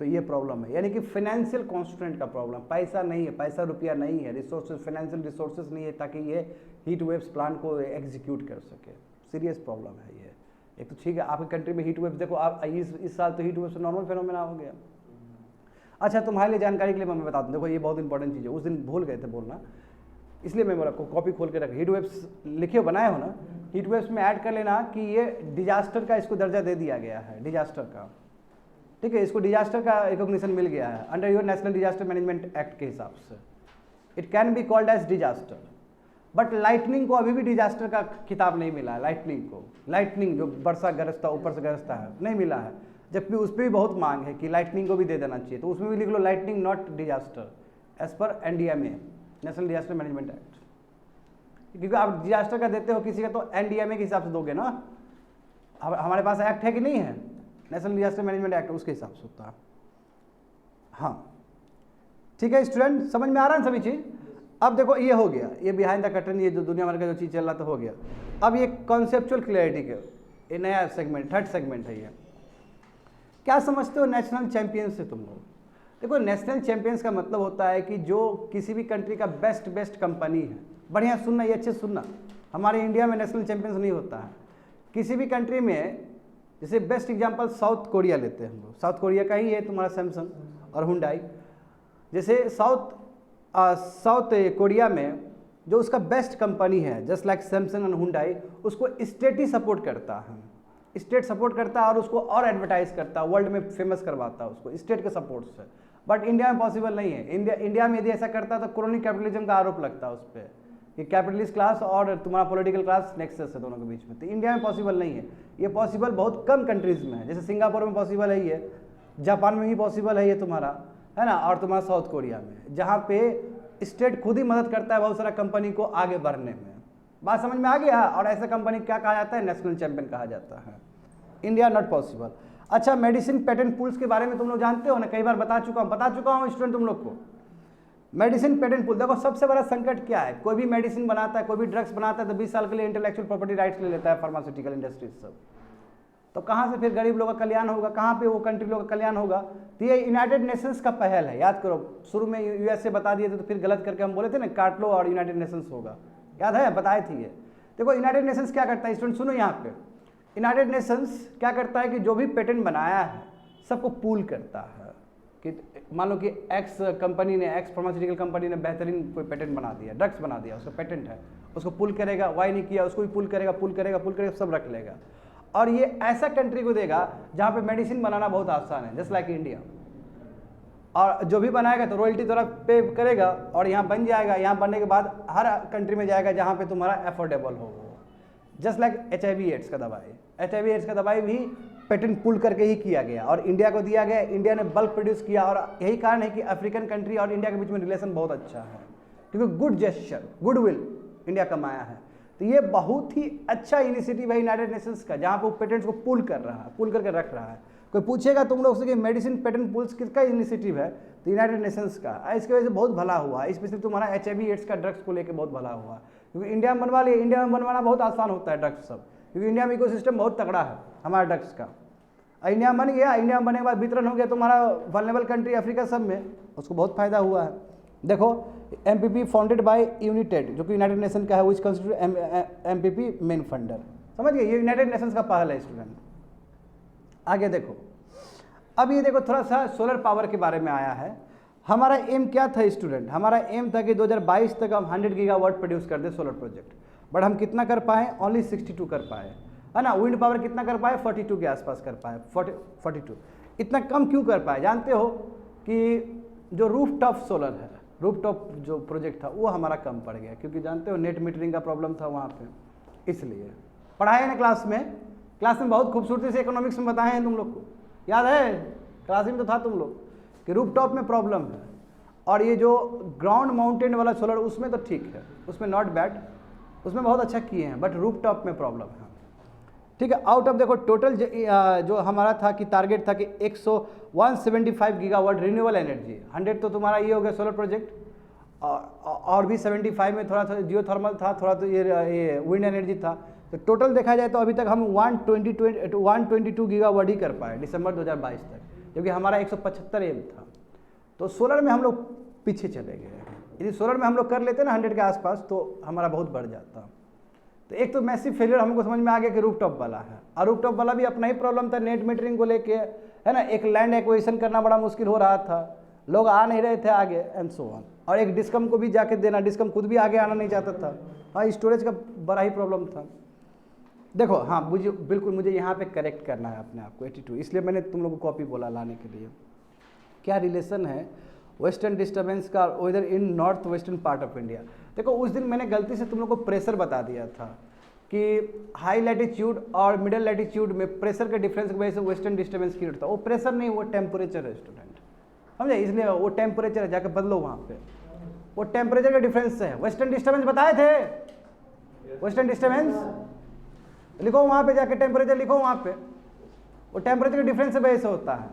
तो ये प्रॉब्लम है, यानी कि फाइनेंशियल कॉन्स्टेंट का प्रॉब्लम, पैसा नहीं है, पैसा रुपया नहीं है, रिसोर्सेज फाइनेंशियल रिसोर्सेज नहीं है ताकि ये हीट वेव्स प्लान को एग्जीक्यूट कर सके। सीरियस प्रॉब्लम है ये। एक तो ठीक है आपकी कंट्री में हीट वेव्स, देखो आप इस साल तो हीट वेव्स नॉर्मल फेनोमेना हो गया। अच्छा तुम्हारे लिए जानकारी के लिए मैं बता दूं, देखो ये बहुत इंपॉर्टेंट चीज़ है, उस दिन भूल गए थे बोलना, इसलिए मैं बोला कॉपी खोल के रख, हीट वेव्स लिखे बनाए हो ना, हीट वेव्स में ऐड कर लेना कि ये डिजास्टर का इसको दर्जा दे दिया गया है, डिजास्टर का, ठीक है, इसको डिजास्टर का रिकॉग्निशन मिल गया है under your national disaster management act के हिसाब से। It can be called as disaster, but lightning को अभी भी डिजास्टर का खिताब नहीं मिला है। लाइटनिंग को, लाइटनिंग जो वर्षा गरजता ऊपर से गरजता है, नहीं मिला है, जबकि उस पर भी बहुत मांग है कि लाइटनिंग को भी दे देना चाहिए। तो उसमें भी लिख लो लाइटनिंग नॉट डिजास्टर एज पर NDMA, national disaster management act, क्योंकि आप डिजास्टर का देते हो किसी का तो NDMA के हिसाब से दोगे ना। हमारे पास एक्ट है कि नहीं है, नेशनल डिजास्टर मैनेजमेंट एक्ट, उसके हिसाब से होता है। हाँ ठीक है स्टूडेंट, समझ में आ रहा है सभी चीज़। अब देखो ये हो गया, ये बिहाइंड द कर्टन, ये जो दुनिया भर का जो चीज़ चल रहा था हो गया। अब ये कॉन्सेप्चुअल क्लैरिटी के ये नया सेगमेंट, थर्ड सेगमेंट है ये। क्या समझते हो नेशनल चैंपियंस से तुम लोग? देखो नेशनल चैंपियंस का मतलब होता है कि जो किसी भी कंट्री का बेस्ट कंपनी है, बढ़िया सुनना, ये अच्छे सुनना, हमारे इंडिया में नेशनल चैंपियंस नहीं होता है। किसी भी कंट्री में, जैसे बेस्ट एग्जांपल साउथ कोरिया लेते हैं हम लोग, साउथ कोरिया का ही है तुम्हारा सैमसंग और हुंडई। जैसे साउथ कोरिया में जो उसका बेस्ट कंपनी है just like Samsung and Hyundai, उसको स्टेट ही सपोर्ट करता है, स्टेट सपोर्ट करता है और उसको और एडवर्टाइज करता है, वर्ल्ड में फेमस करवाता है उसको स्टेट के सपोर्ट से। बट इंडिया में पॉसिबल नहीं है। इंडिया में यदि ऐसा करता है तो क्रोनी कैपिटलिज्म का आरोप लगता है उस पर, कि कैपिटलिस्ट क्लास और तुम्हारा पॉलिटिकल क्लास नेक्सस है दोनों के बीच में। तो इंडिया में पॉसिबल नहीं है, ये पॉसिबल बहुत कम कंट्रीज़ में है। जैसे सिंगापुर में पॉसिबल है ये, जापान में भी पॉसिबल है ये तुम्हारा, है ना, और तुम्हारा साउथ कोरिया में, जहाँ पे स्टेट खुद ही मदद करता है बहुत सारा कंपनी को आगे बढ़ने में। बात समझ में आ गया? और ऐसा कंपनी क्या कहा जाता है? नेशनल चैंपियन कहा जाता है। India not possible. अच्छा मेडिसिन पेटेंट पूल्स के बारे में तुम लोग जानते हो ना, कई बार बता चुका हूँ स्टूडेंट तुम लोग को। मेडिसिन पेटेंट पूल, देखो सबसे बड़ा संकट क्या है, कोई भी मेडिसिन बनाता है, कोई भी ड्रग्स बनाता है तो 20 साल के लिए इंटेलेक्चुअल प्रॉपर्टी राइट्स ले लेता है फार्मास्यूटिकल इंडस्ट्रीज सब। तो कहाँ से फिर गरीब लोगों का कल्याण होगा, कहाँ पे वो कंट्री लोगों का कल्याण होगा? तो ये यूनाइटेड नेशंस का पहल है, याद करो। शुरू में USA बता दिए थे तो फिर गलत करके हम बोले थे ना काट लो और यूनाइटेड नेशंस होगा, याद है, बताए थे ये। देखो यूनाइटेड नेशंस क्या करता है स्टूडेंट, सुनो यहाँ पे, यूनाइटेड नेशंस क्या करता है कि जो भी पेटेंट बनाया है सबको पूल करता है। कि मान लो कि एक्स कंपनी ने, एक्स फार्मास्यूटिकल कंपनी ने बेहतरीन कोई पेटेंट बना दिया, ड्रग्स बना दिया, उसका पेटेंट है, उसको पुल करेगा, वाई नहीं किया उसको भी पुल करेगा, सब रख लेगा। और ये ऐसा कंट्री को देगा जहाँ पे मेडिसिन बनाना बहुत आसान है, जस्ट लाइक इंडिया। और जो भी बनाएगा तो रॉयल्टी थोड़ा पे करेगा और यहाँ बन जाएगा, यहाँ बनने के बाद हर कंट्री में जाएगा जहाँ पे तुम्हारा अफोर्डेबल हो। जस्ट लाइक HIV एड्स का दवाई भी पेटेंट पुल करके ही किया गया और इंडिया को दिया गया, इंडिया ने बल्क प्रोड्यूस किया। और यही कारण है कि अफ्रीकन कंट्री और इंडिया के बीच में रिलेशन बहुत अच्छा है, क्योंकि गुड जेस्चर, गुडविल इंडिया कमाया है। तो ये बहुत ही अच्छा इनिशिएटिव है यूनाइटेड नेशंस का, जहाँ पे वो पेटेंट्स को पुल कर रहा है, पुल करके रख रहा है। कोई पूछेगा तुम लोग से कि मेडिसिन पेटेंट पूल्स किसका इनिशिएटिव है, तो यूनाइटेड नेशंस का। इसकी वजह से बहुत भला हुआ, स्पेशली तुम्हारा HIV एड्स का ड्रग्स को लेकर बहुत भला हुआ, क्योंकि इंडिया में बनवा लिए। इंडिया में बनवाना बहुत आसान होता है ड्रग्स सब, क्योंकि इंडिया में इकोसिस्टम बहुत तगड़ा है हमारा ड्रग्स का। इंडिया में बन गया, इंडिया में बनने के बाद वितरण हो गया तुम्हारा वल्नरेबल कंट्री अफ्रीका सब में, उसको बहुत फायदा हुआ है। देखो MPP फाउंडेड बाय यूनिटेड, जो कि यूनाइटेड नेशन का है, विच कंस्टिट्यूट MPP मेन फंडर। समझ गए, ये यूनाइटेड नेशंस का पहल है स्टूडेंट। आगे देखो, अब ये देखो थोड़ा सा सोलर पावर के बारे में आया है। हमारा एम क्या था स्टूडेंट, हमारा एम था कि 2022 तक हम 100 गीगावाट प्रोड्यूस कर दे सोलर प्रोजेक्ट, बट हम कितना कर पाए, ओनली 62 कर पाए, है ना। विंड पावर कितना कर पाए, 42 के आसपास कर पाए, 42। इतना कम क्यों कर पाए, जानते हो कि जो रूफ टॉप सोलर है, रूफ टॉप जो प्रोजेक्ट था वो हमारा कम पड़ गया, क्योंकि जानते हो नेट मीटरिंग का प्रॉब्लम था वहाँ पे, इसलिए। पढ़ाए ना क्लास में बहुत खूबसूरती से इकोनॉमिक्स में बताए हैं तुम लोग को, याद है, क्लास में तो था तुम लोग कि रूफ टॉप में प्रॉब्लम है, और ये जो ग्राउंड माउंटेन वाला सोलर उसमें तो ठीक है, उसमें नॉट बैड, उसमें बहुत अच्छा किए हैं, बट रूफ टॉप में प्रॉब्लम है। ठीक है, आउट ऑफ देखो टोटल जो हमारा था कि टारगेट था कि 175 गीगावाट रिन्यूएबल एनर्जी, 100 तो तुम्हारा ये हो गया सोलर प्रोजेक्ट, और भी 75 में थोड़ा जियोथर्मल था, थोड़ा तो ये विंड एनर्जी था। तो टोटल देखा जाए तो अभी तक हम 122 गीगावाट ही कर पाए दिसंबर 2022 तक, क्योंकि हमारा 175 एम था। तो सोलर में हम लोग पीछे चले गए। यदि सोलर में हम लोग कर लेते ना 100 के आसपास तो हमारा बहुत बढ़ जाता। तो एक तो मैसिव फेलियर हमको समझ में आ गया कि रूफटॉप वाला है, और रूफटॉप वाला भी अपना ही प्रॉब्लम था नेट मीटरिंग को लेके, है ना। एक लैंड एक्विजिशन करना बड़ा मुश्किल हो रहा था, लोग आ नहीं रहे थे आगे, एंड सो ऑन। और एक डिस्कम को भी जाके देना, डिस्कम खुद भी आगे आना नहीं चाहता था। हाँ, स्टोरेज का बड़ा ही प्रॉब्लम था। देखो हाँ, मुझे बिल्कुल मुझे यहाँ पे करेक्ट करना है अपने आप को, 82, इसलिए मैंने तुम लोगों को कॉपी बोला लाने के लिए। क्या रिलेशन है वेस्टर्न डिस्टर्बेंस का weather in north western part of India. देखो उस दिन मैंने गलती से तुम लोग को प्रेशर बता दिया था कि हाई लैटिट्यूड और मिडिल लैटिट्यूड में प्रेशर के डिफरेंस की वजह से वेस्टर्न डिस्टर्बेंस क्रिएट था। वो प्रेशर नहीं, वो टेम्परेचर है स्टूडेंट, समझे, इसलिए वो टेम्परेचर है, जाकर बदलो वहाँ पे, वो टेम्परेचर का डिफरेंस है। वेस्टर्न डिस्टर्बेंस बताए थे, वेस्टर्न डिस्टर्बेंस लिखो वहाँ पे, जाके टेम्परेचर लिखो वहाँ पे, वो टेम्परेचर के डिफरेंस से वजह से होता है,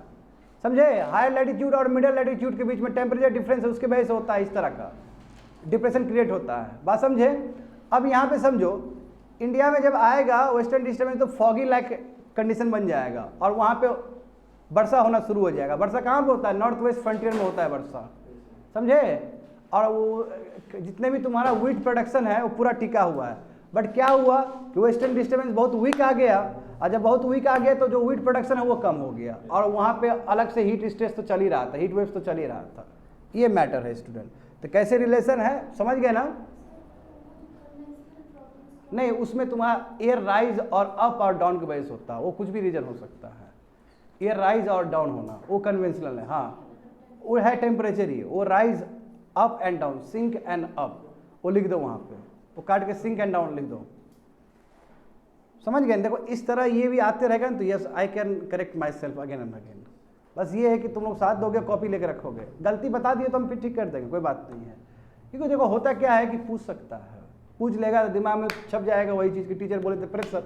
समझे। हाई लैटिट्यूड और मिडिल लैटिट्यूड के बीच में टेम्परेचर डिफरेंस है, उसके वजह से होता है, इस तरह का डिप्रेशन क्रिएट होता है, बात समझे। अब यहाँ पे समझो, इंडिया में जब आएगा वेस्टर्न डिस्टर्बेंस तो फॉगी लाइक कंडीशन बन जाएगा, और वहाँ पे वर्षा होना शुरू हो जाएगा। वर्षा कहाँ पे होता है, नॉर्थ वेस्ट फ्रंटियर में होता है वर्षा, समझे। और वो जितने भी तुम्हारा व्हीट प्रोडक्शन है वो पूरा टिका हुआ है, बट क्या हुआ कि वेस्टर्न डिस्टर्बेंस बहुत वीक आ गया, और जब बहुत वीक आ गया तो जो व्हीट प्रोडक्शन है वो कम हो गया, और वहाँ पे अलग से हीट स्ट्रेस तो चल ही रहा था, हीट वेव्स तो चल ही रहा था। ये मैटर है स्टूडेंट। तो कैसे रिलेशन है, समझ गए ना। नहीं, उसमें तुम्हारा एयर राइज और अप और डाउन की वजह से होता है, वो कुछ भी रीजन हो सकता है। एयर राइज और डाउन होना वो कन्वेंशनल है, हाँ, वो है टेम्परेचर ही, वो rise up and down, sink and up, वो लिख दो वहाँ पे, वो काट के सिंक एंड डाउन लिख दो, समझ गए। देखो इस तरह ये भी आते रहेगा ना, तो yes I can correct my self again and again. बस ये है कि तुम लोग साथ दोगे, कॉपी लेके रखोगे, गलती बता दिए तो हम फिर ठीक कर देंगे, कोई बात नहीं है। क्योंकि देखो होता क्या है कि पूछ सकता है, पूछ लेगा तो दिमाग में छप जाएगा वही चीज़ की, टीचर बोले थे प्रेशर,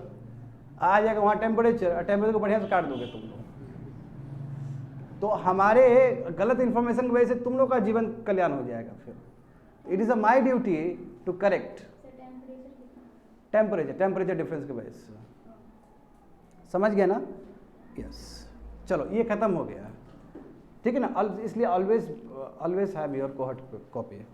आ जाएगा वहाँ टेम्परेचर, और टेम्परेचर को बढ़िया से काट दोगे तुम लोग। तो हमारे गलत इन्फॉर्मेशन की वजह से तुम लोग का जीवन कल्याण हो जाएगा। फिर it is a my duty to correct temperature difference की वजह से, समझ गया ना। यस, चलो ये खत्म हो गया, ठीक है ना। इसलिए always have your cohort copy.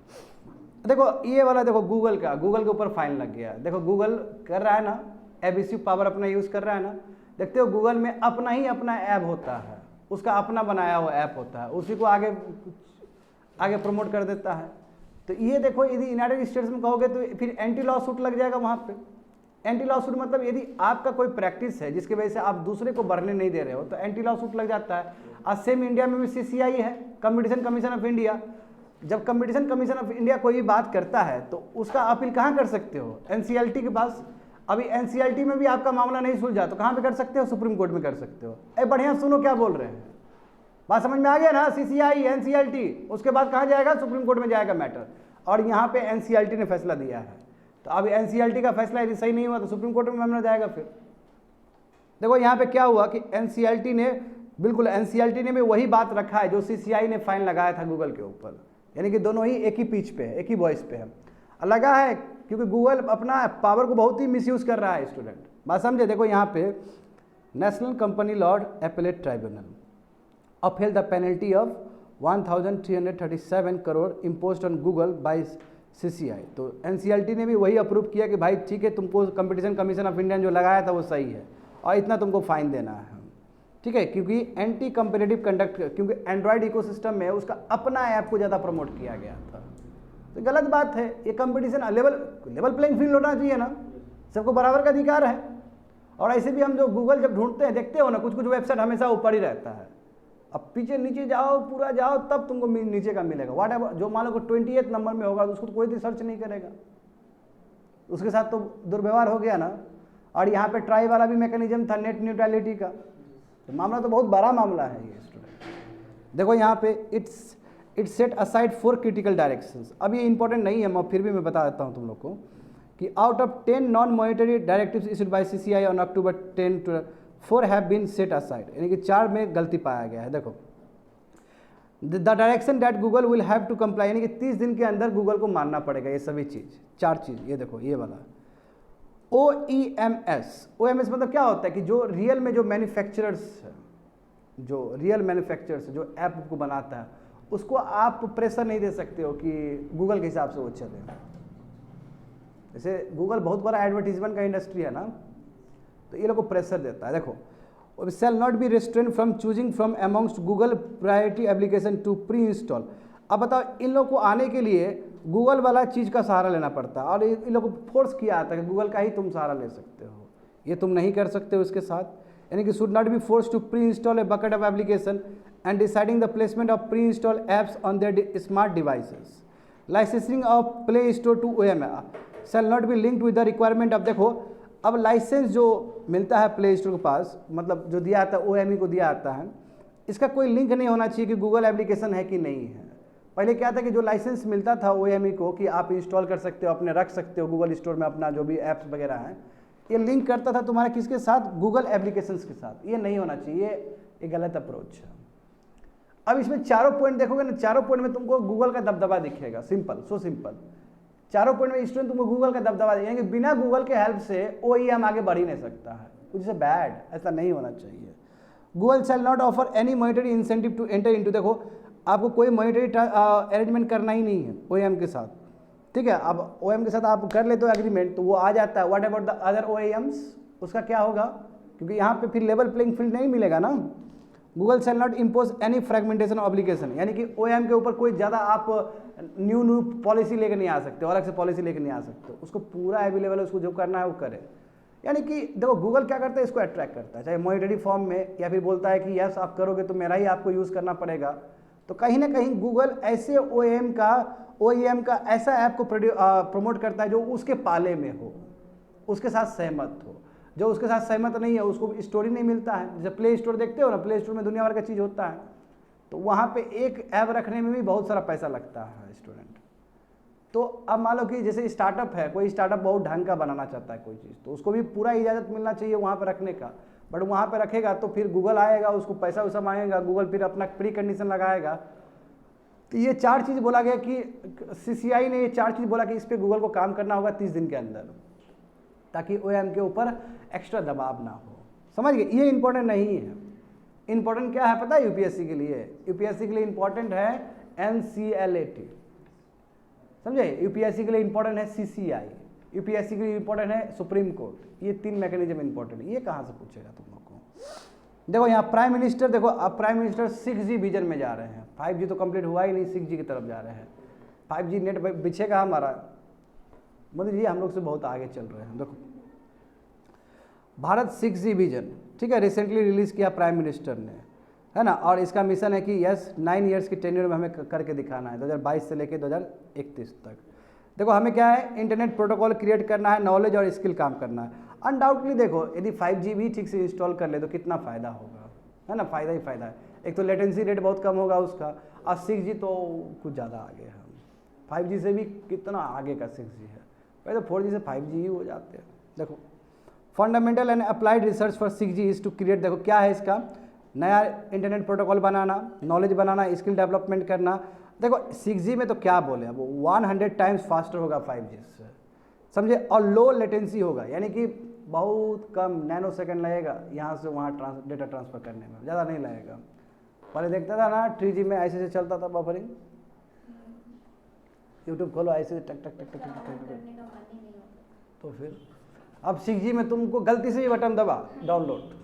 देखो ये वाला देखो गूगल का, गूगल के ऊपर फाइन लग गया। देखो गूगल कर रहा है ना, एबीसी पावर अपना यूज़ कर रहा है ना। देखते हो गूगल में अपना ही अपना ऐप होता है, उसका अपना बनाया हुआ ऐप होता है, उसी को आगे प्रमोट कर देता है। तो ये देखो, यदि यूनाइटेड स्टेट्स में कहोगे तो फिर एंटी लॉ सूट लग जाएगा वहाँ पे। एंटी लॉ सूट मतलब यदि आपका कोई प्रैक्टिस है जिसकी वजह से आप दूसरे को बढ़ने नहीं दे रहे हो तो एंटी लॉ सूट लग जाता है। आज सेम इंडिया में भी CCI है, कंपटीशन कमीशन ऑफ इंडिया। जब कंपटीशन कमीशन ऑफ इंडिया कोई भी बात करता है तो उसका अपील कहाँ कर सकते हो, NCLT के पास। अभी NCLT में भी आपका मामला नहीं सुलझा तो कहाँ पे कर सकते हो, सुप्रीम कोर्ट में कर सकते हो। बढ़िया सुनो क्या बोल रहे हैं, बात समझ में आ गया ना। CCI NCLT, उसके बाद कहाँ जाएगा, सुप्रीम कोर्ट में जाएगा मैटर, और यहाँ पे NCLT ने फैसला दिया है। तो अब NCLT का फैसला यदि सही नहीं हुआ तो सुप्रीम कोर्ट में मामला जाएगा। फिर देखो यहाँ पे क्या हुआ कि NCLT ने बिल्कुल एनसीईआरटी ने भी वही बात रखा है जो सीसीआई ने फाइन लगाया था गूगल के ऊपर, यानी कि दोनों ही एक ही पिच पे है, एक ही वॉइस पे है। लगा है क्योंकि गूगल अपना पावर को बहुत ही मिसयूज कर रहा है स्टूडेंट, बात समझे। देखो यहाँ पे national company law appellate tribunal upheld the penalty of 1337 crore imposed on Google by CCI. तो एनसीईआरटी ने भी वही अप्रूव किया कि भाई ठीक है, तुमको कंपटीशन कमीशन ऑफ इंडिया जो लगाया था वो सही है और इतना तुमको फाइन देना है, ठीक है, क्योंकि एंटी कंपेटिटिव कंडक्ट, क्योंकि एंड्रॉयड इकोसिस्टम में उसका अपना ऐप को ज़्यादा प्रमोट किया गया था। तो गलत बात है, ये कंपटीशन लेवल प्लेइंग फील्ड होना चाहिए ना, सबको बराबर का अधिकार है। और ऐसे भी हम जो गूगल जब ढूंढते हैं देखते हो ना, कुछ कुछ वेबसाइट हमेशा ऊपर ही रहता है, अब पीछे नीचे जाओ पूरा जाओ तब तुमको नीचे का मिलेगा। वाट एवर जो मान लो को 28 नंबर में होगा तो उसको तो कोई रिसर्च नहीं करेगा, उसके साथ तो दुर्व्यवहार हो गया ना। और यहाँ पे ट्राई वाला भी मैकेनिज्म था नेट न्यूट्रलिटी का, तो मामला तो बहुत बड़ा मामला है ये स्टूडेंट। देखो यहाँ पे it's set aside 4 critical directions. अब ये इंपॉर्टेंट नहीं है, मैं फिर भी मैं बता देता हूँ तुम लोग को कि out of 10 non monetary directives issued by CCI on October 10 to 4 have been set aside, यानी कि 4 में गलती पाया गया है। देखो the direction that Google will have to comply, यानी कि 30 दिन के अंदर गूगल को मानना पड़ेगा ये सभी चीज़, 4 चीज़। ये देखो ये वाला OEMS मतलब क्या होता है कि जो रियल में जो मैन्युफैक्चरर्स जो ऐप को बनाता है उसको आप प्रेशर नहीं दे सकते हो कि गूगल के हिसाब से वो चले। जैसे गूगल बहुत बड़ा एडवर्टीजमेंट का इंडस्ट्री है ना, तो ये लोग को प्रेशर देता है। देखो shall not be restrain from choosing from amongst Google priority application to pre install. अब बताओ इन लोग को आने के लिए गूगल वाला चीज़ का सहारा लेना पड़ता है और इन लोग को फोर्स किया आता है कि गूगल का ही तुम सहारा ले सकते हो, ये तुम नहीं कर सकते हो इसके साथ, यानी कि should not be force to pre install a bucket of application and deciding the placement of pre install apps on their smart devices. Licensing of play store to OEM shall not be linked with the requirement of. देखो अब licence जो मिलता है play store के पास, मतलब जो दिया आता है OEM को दिया आता है, इसका कोई लिंक नहीं होना चाहिए कि गूगल एप्लीकेशन है कि नहीं है। पहले क्या था कि जो लाइसेंस मिलता था OEM को कि आप इंस्टॉल कर सकते हो, अपने रख सकते हो गूगल स्टोर में अपना जो भी ऐप्स वगैरह हैं, ये लिंक करता था तुम्हारा किसके साथ, गूगल एप्लीकेशंस के साथ। ये नहीं होना चाहिए, ये गलत अप्रोच है। अब इसमें चारों पॉइंट देखोगे ना, चारों पॉइंट में तुमको गूगल का दबदबा दिखेगा, सिंपल सो सिंपल। चारों पॉइंट में स्टूडेंट तुमको गूगल का दबदबा देंगे, बिना गूगल के हेल्प से OEM आगे बढ़ ही नहीं सकता है, कुछ से बैड, ऐसा नहीं होना चाहिए। Google shall not offer any monetary incentive to enter into. देखो आपको कोई मॉनिटरी अरेंजमेंट करना ही नहीं है OEM के साथ, ठीक है। अब OEM के साथ आप कर लेते हो एग्रीमेंट तो वो आ जाता है। What about the other OEMs, उसका क्या होगा, क्योंकि यहाँ पे फिर लेवल प्लेइंग फील्ड नहीं मिलेगा ना। Google shall not impose any fragmentation obligation, यानी कि OEM के ऊपर कोई ज़्यादा आप न्यू पॉलिसी लेकर नहीं आ सकते, अलग से पॉलिसी लेकर नहीं आ सकते, उसको पूरा अवेलेबल है, उसको जो करना है वो करे। यानी कि देखो गूगल क्या करता है, इसको अट्रैक्ट करता है, चाहे मॉनिटरी फॉर्म में या फिर बोलता है कि यस आप करोगे तो मेरा ही आपको यूज़ करना पड़ेगा। तो कहीं ना कहीं गूगल ऐसे OEM का ऐसा ऐप को प्रमोट करता है जो उसके पाले में हो, उसके साथ सहमत हो। जो उसके साथ सहमत नहीं है उसको स्टोरी नहीं मिलता है। जैसे प्ले स्टोर देखते हो ना, प्ले स्टोर में दुनिया भर का चीज़ होता है, तो वहाँ पे एक ऐप रखने में भी बहुत सारा पैसा लगता है स्टूडेंट। तो अब मान लो कि जैसे स्टार्टअप है, कोई स्टार्टअप बहुत ढंग का बनाना चाहता है कोई चीज़, तो उसको भी पूरा इजाज़त मिलना चाहिए वहाँ पर रखने का। बट वहाँ पे रखेगा तो फिर गूगल आएगा, उसको पैसा वैसा मांगेगा, गूगल फिर अपना प्री कंडीशन लगाएगा। तो ये 4 चीज़ बोला गया कि CCI ने ये 4 चीज़ बोला कि इस पर गूगल को काम करना होगा 30 दिन के अंदर, ताकि OEM के ऊपर एक्स्ट्रा दबाव ना हो। समझ गए, ये इंपॉर्टेंट नहीं है। इंपॉर्टेंट क्या है पता है UPSC के लिए? UPSC के लिए इंपॉर्टेंट है NCLAT, समझे। UPSC के लिए इंपॉर्टेंट है CCI, UPSC के लिए इंपॉर्टेंट है सुप्रीम कोर्ट। ये 3 मैकेनिज्म इंपॉर्टेंट है। ये कहाँ से पूछेगा तुम लोग को? देखो यहाँ प्राइम मिनिस्टर, देखो अब प्राइम मिनिस्टर 6G विजन में जा रहे हैं। 5G तो कंप्लीट हुआ ही नहीं, 6G की तरफ जा रहे हैं। 5G नेट बिछेगा हमारा, मोदी जी हम लोग से बहुत आगे चल रहे हैं। देखो भारत 6G विजन, ठीक है, रिसेंटली रिलीज़ किया प्राइम मिनिस्टर ने, है ना। और इसका मिशन है कि यस 9 ईयर्स की टेन्योर में हमें करके दिखाना है, 2022 से लेकर 2031 तक। देखो हमें क्या है, इंटरनेट प्रोटोकॉल क्रिएट करना है, नॉलेज और स्किल काम करना है। अनडाउटली देखो यदि 5G भी ठीक से इंस्टॉल कर ले तो कितना फ़ायदा होगा, है ना। फ़ायदा ही फ़ायदा है। एक तो लेटेंसी रेट बहुत कम होगा उसका, और 6G तो कुछ ज़्यादा आगे है। 5G से भी कितना आगे का 6G है। पहले तो 4G से 5G ही हो जाते हैं। देखो fundamental and applied research for 6G is to create, देखो क्या है इसका, नया इंटरनेट प्रोटोकॉल बनाना, नॉलेज बनाना, स्किल डेवलपमेंट करना। देखो 6G में तो क्या बोले, अब 100 टाइम्स फास्टर होगा 5G से, समझे, और लो लेटेंसी होगा, यानी कि बहुत कम नैनो सेकंड लगेगा यहाँ से वहाँ डेटा ट्रांसफ़र करने में, ज़्यादा नहीं लगेगा। पहले देखता था ना 3G में ऐसे से चलता था बफरिंग, यूट्यूब खोलो ऐसे टक टक टक टक टक टक, तो फिर अब 6G में तुमको गलती से भी बटन दबा डाउनलोड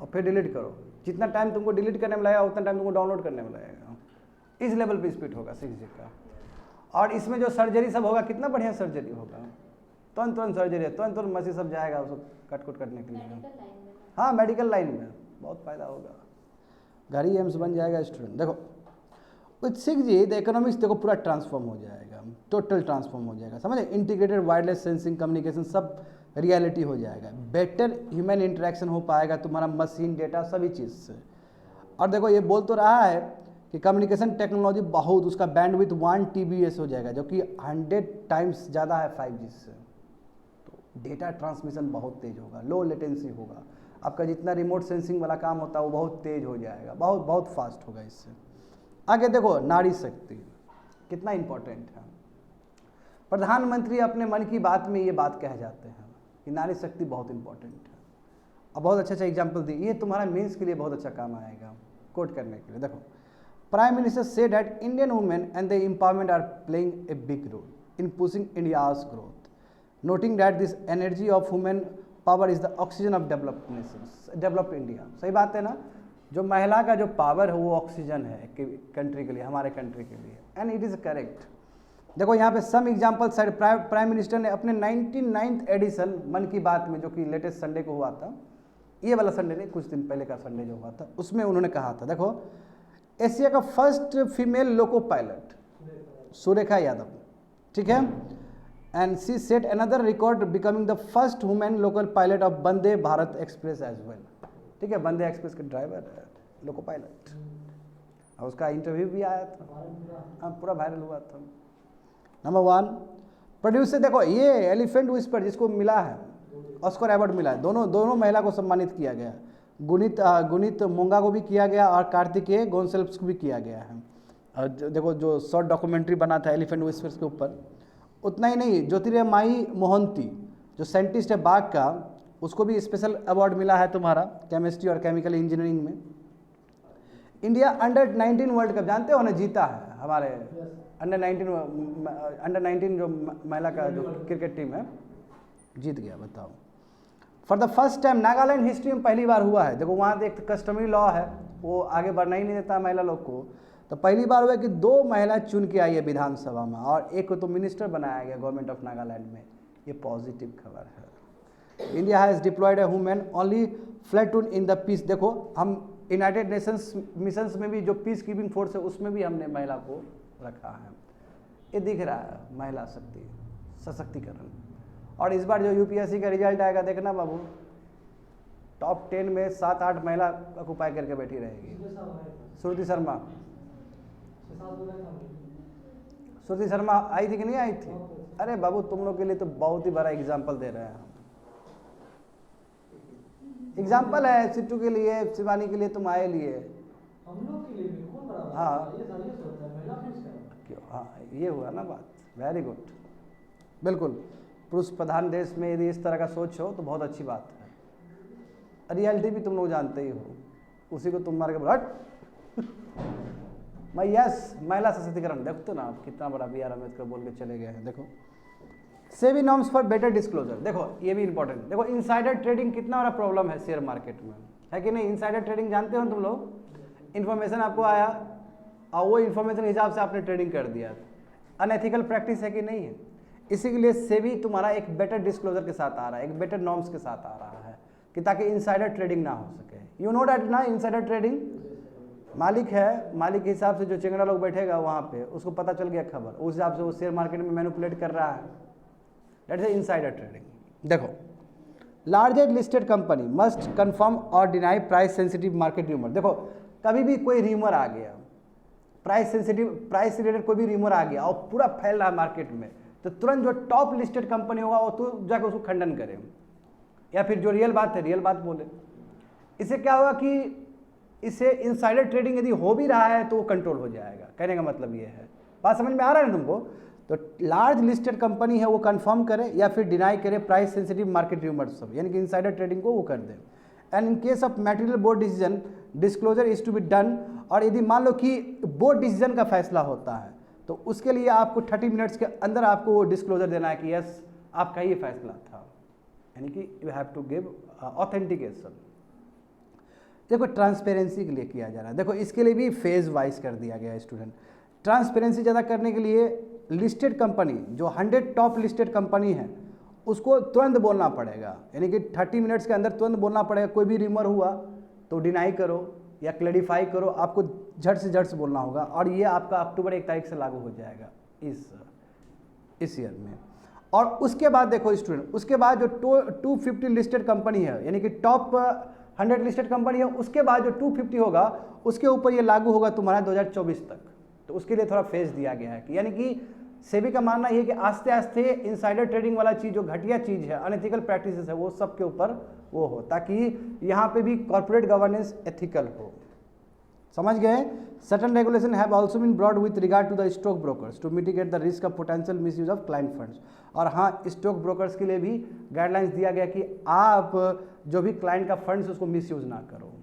और फिर डिलीट करो, जितना टाइम तुमको डिलीट करने में लगेगा उतना टाइम तुमको डाउनलोड करने में लगेगा। इस लेवल पे स्पीड होगा 6G का। और इसमें जो सर्जरी सब होगा, कितना बढ़िया सर्जरी होगा, तुरंत सर्जरी है, तुरंत मशीन सब जाएगा उसको कट कुट करने के लिए। हाँ मेडिकल लाइन में बहुत फ़ायदा होगा, घर ही एम्स बन जाएगा स्टूडेंट। देखो विथ 6G द इकोनॉमिक्स देखो पूरा ट्रांसफॉर्म हो जाएगा, टोटल ट्रांसफॉर्म हो जाएगा, समझे, इंटीग्रेटेड वायरलेस सेंसिंग कम्युनिकेशन सब रियलिटी हो जाएगा, बेटर ह्यूमन इंटरेक्शन हो पाएगा तुम्हारा मशीन डेटा सभी चीज़ से। और देखो ये बोल तो रहा है कि कम्युनिकेशन टेक्नोलॉजी बहुत, उसका बैंडविड्थ 1 TBS हो जाएगा, जो कि 100 टाइम्स ज़्यादा है 5G से। तो डेटा ट्रांसमिशन बहुत तेज़ होगा, लो लेटेंसी होगा, आपका जितना रिमोट सेंसिंग वाला काम होता है वो बहुत तेज़ हो जाएगा, बहुत फास्ट होगा इससे। आगे देखो नारी शक्ति कितना इम्पोर्टेंट है। प्रधानमंत्री अपने मन की बात में ये बात कह जाते हैं कि नारी शक्ति बहुत इंपॉर्टेंट है, और बहुत अच्छा एग्जाम्पल दी, ये तुम्हारा मेंस के लिए बहुत अच्छा काम आएगा कोट करने के लिए। देखो prime minister say that Indian women and the empowerment are playing a big role in pushing India's growth, noting that this energy of women power is the oxygen of developed nations, developed India. सही बात है ना, जो महिला का जो power है वो ऑक्सीजन है कंट्री के लिए, हमारे कंट्री के लिए, एंड इट इज़ करेक्ट। देखो यहाँ पे some example side prime minister ने अपने 99th एडिशन मन की बात में, जो कि लेटेस्ट संडे को हुआ था, ये वाला संडे नहीं, कुछ दिन पहले का संडे जो हुआ था, उसमें उन्होंने कहा था, देखो एशिया का first female loco pilot Surekha Yadav, ठीक है, and she set another record becoming the first women local pilot of Vande Bharat express as well, ठीक है, वंदे एक्सप्रेस के ड्राइवर है लोको पायलट, और उसका इंटरव्यू भी आया था, हाँ पूरा वायरल हुआ था। नंबर 1 प्रोड्यूसर, देखो ये एलिफेंट विस्पर जिसको मिला है ऑस्कर अवार्ड मिला है, दोनों महिला को सम्मानित किया गया, गुनीत मोंगा को भी किया गया और कार्तिकेय गोंसल्व्स को भी किया गया है। और देखो जो शॉर्ट डॉक्यूमेंट्री बना था एलिफेंट विस्पर्स के ऊपर, उतना ही नहीं, ज्योतिर्मयी मोहंती जो साइंटिस्ट है बाघ का, उसको भी स्पेशल अवार्ड मिला है तुम्हारा केमिस्ट्री और केमिकल इंजीनियरिंग में। इंडिया अंडर 19 वर्ल्ड कप जानते हो ना, जीता है हमारे अंडर 19 जो महिला का जो क्रिकेट टीम है जीत गया, बताओ। For the first time Nagaland history में पहली बार हुआ है, देखो वहाँ एक कस्टमरी लॉ है वो आगे बढ़ना ही नहीं देता महिला लोग को, तो पहली बार हुआ कि 2 महिला चुन के आई है विधानसभा में, और एक को तो मिनिस्टर बनाया गया गवर्नमेंट ऑफ नागालैंड में, ये पॉजिटिव खबर है। India has deployed a women only platoon in the peace, देखो हम यूनाइटेड नेशंस मिशंस में भी जो पीस कीपिंग फोर्स है उसमें भी हमने महिला को रखा है, ये दिख रहा है महिला शक्ति सशक्तिकरण। और इस बार जो यूपीएससी का रिजल्ट आएगा देखना बाबू, टॉप 10 में 7-8 महिला ऑक्युपाई करके बैठी रहेगी। श्रुति शर्मा आई थी कि नहीं आई थी? अरे बाबू तुम लोग के लिए तो बहुत ही बड़ा एग्जाम्पल दे रहे हैं, एग्जाम्पल है सिट्टू के लिए, शिवानी के लिए, तुम्हारे लिए, हम लोग के लिए भी कौन बड़ा हाँ ये सारी सोचता है महिला पुरुष का क्यों, हाँ ये हुआ ना बात, वेरी गुड, बिल्कुल। पुरुष प्रधान देश में यदि इस तरह का सोच हो तो बहुत अच्छी बात है। रियलिटी भी तुम लोग जानते ही हो, उसी को तुम मार के हट मैं यस महिला सशक्तिकरण, देखते ना आप कितना बड़ा BR अम्बेडकर बोल के चले गए हैं। देखो SEBI norms for better disclosure, देखो ये भी इंपॉर्टेंट। देखो इनसाइडर ट्रेडिंग कितना बड़ा प्रॉब्लम है शेयर मार्केट में, है कि नहीं? इनसाइडर ट्रेडिंग जानते हो तुम लोग, इन्फॉर्मेशन आपको आया और वो इन्फॉर्मेशन के हिसाब से आपने ट्रेडिंग कर दिया, अनएथिकल प्रैक्टिस है कि नहीं है? इसी के लिए सेबी तुम्हारा एक बेटर डिस्क्लोजर के साथ आ रहा है, एक बेटर नॉर्म्स के साथ आ रहा है कि ताकि इनसाइडर ट्रेडिंग ना हो सके। यू नो डैट ना, इनसाइडर ट्रेडिंग मालिक है, मालिक के हिसाब से जो चिंगड़ा लोग बैठेगा वहाँ पे उसको पता चल गया खबर, उस हिसाब से वो शेयर मार्केट में मैनिपुलेट कर रहा है, दैट इज इनसाइडर ट्रेडिंग। देखो largest listed company must confirm और deny price sensitive market rumour. देखो कभी भी कोई र्यूमर आ गया, प्राइस सेंसिटिव, प्राइस से रिलेटेड कोई भी र्यूमर आ गया और पूरा फैल रहा है मार्केट में, तो तुरंत जो टॉप लिस्टेड कंपनी होगा वो तो जाकर उसको खंडन करे, या फिर जो रियल बात है रियल बात बोले। इससे क्या होगा कि इससे इनसाइडर ट्रेडिंग यदि हो भी रहा है तो वो कंट्रोल हो जाएगा। कहने का मतलब ये है, बात समझ में आ रहा है ना तुमको? तो लार्ज लिस्टेड कंपनी है वो कंफर्म करे या फिर डिनाई करे प्राइस सेंसिटिव मार्केट रूमर्स सब, यानी कि इनसाइडर ट्रेडिंग को वो कर दे। And in case of material board decision disclosure is to be done, और यदि मान लो कि बोर्ड डिसीजन का फैसला होता है तो उसके लिए आपको 30 मिनट्स के अंदर आपको वो डिस्क्लोजर देना है कि यस आपका ये फैसला था, यानी कि you have to give authentication. देखो ट्रांसपेरेंसी के लिए किया जा रहा है, देखो इसके लिए भी फेज वाइज कर दिया गया है स्टूडेंट। ट्रांसपेरेंसी ज़्यादा करने के लिए लिस्टेड कंपनी जो 100 टॉप लिस्टेड कंपनी है उसको तुरंत बोलना पड़ेगा, यानी कि 30 मिनट्स के अंदर तुरंत बोलना पड़ेगा। कोई भी रिमर हुआ तो डिनाई करो या क्लैरिफाई करो, आपको झट से झट से बोलना होगा, और ये आपका अक्टूबर 1 तारीख से लागू हो जाएगा इस ईयर में। और उसके बाद देखो स्टूडेंट, उसके बाद जो 250 लिस्टेड कंपनी है, यानी कि टॉप 100 लिस्टेड कंपनी है, उसके बाद जो 250 होगा उसके ऊपर ये लागू होगा तुम्हारा 2024 तक। तो उसके लिए थोड़ा फेज दिया गया है कि यानी कि सेबी का मानना ये है कि आस्ते आस्ते इनसाइडर ट्रेडिंग वाला चीज़ जो घटिया चीज़ है, अनएथिकल प्रैक्टिसेस है, वो सब के ऊपर वो हो, ताकि यहाँ पे भी कॉर्पोरेट गवर्नेंस एथिकल हो। समझ गए? Certain regulation have also been brought with regard to the stock brokers to mitigate the risk of potential misuse of client funds. और हाँ, स्टॉक ब्रोकर्स के लिए भी गाइडलाइंस दिया गया कि आप जो भी क्लाइंट का फंड्स उसको मिसयूज ना करो,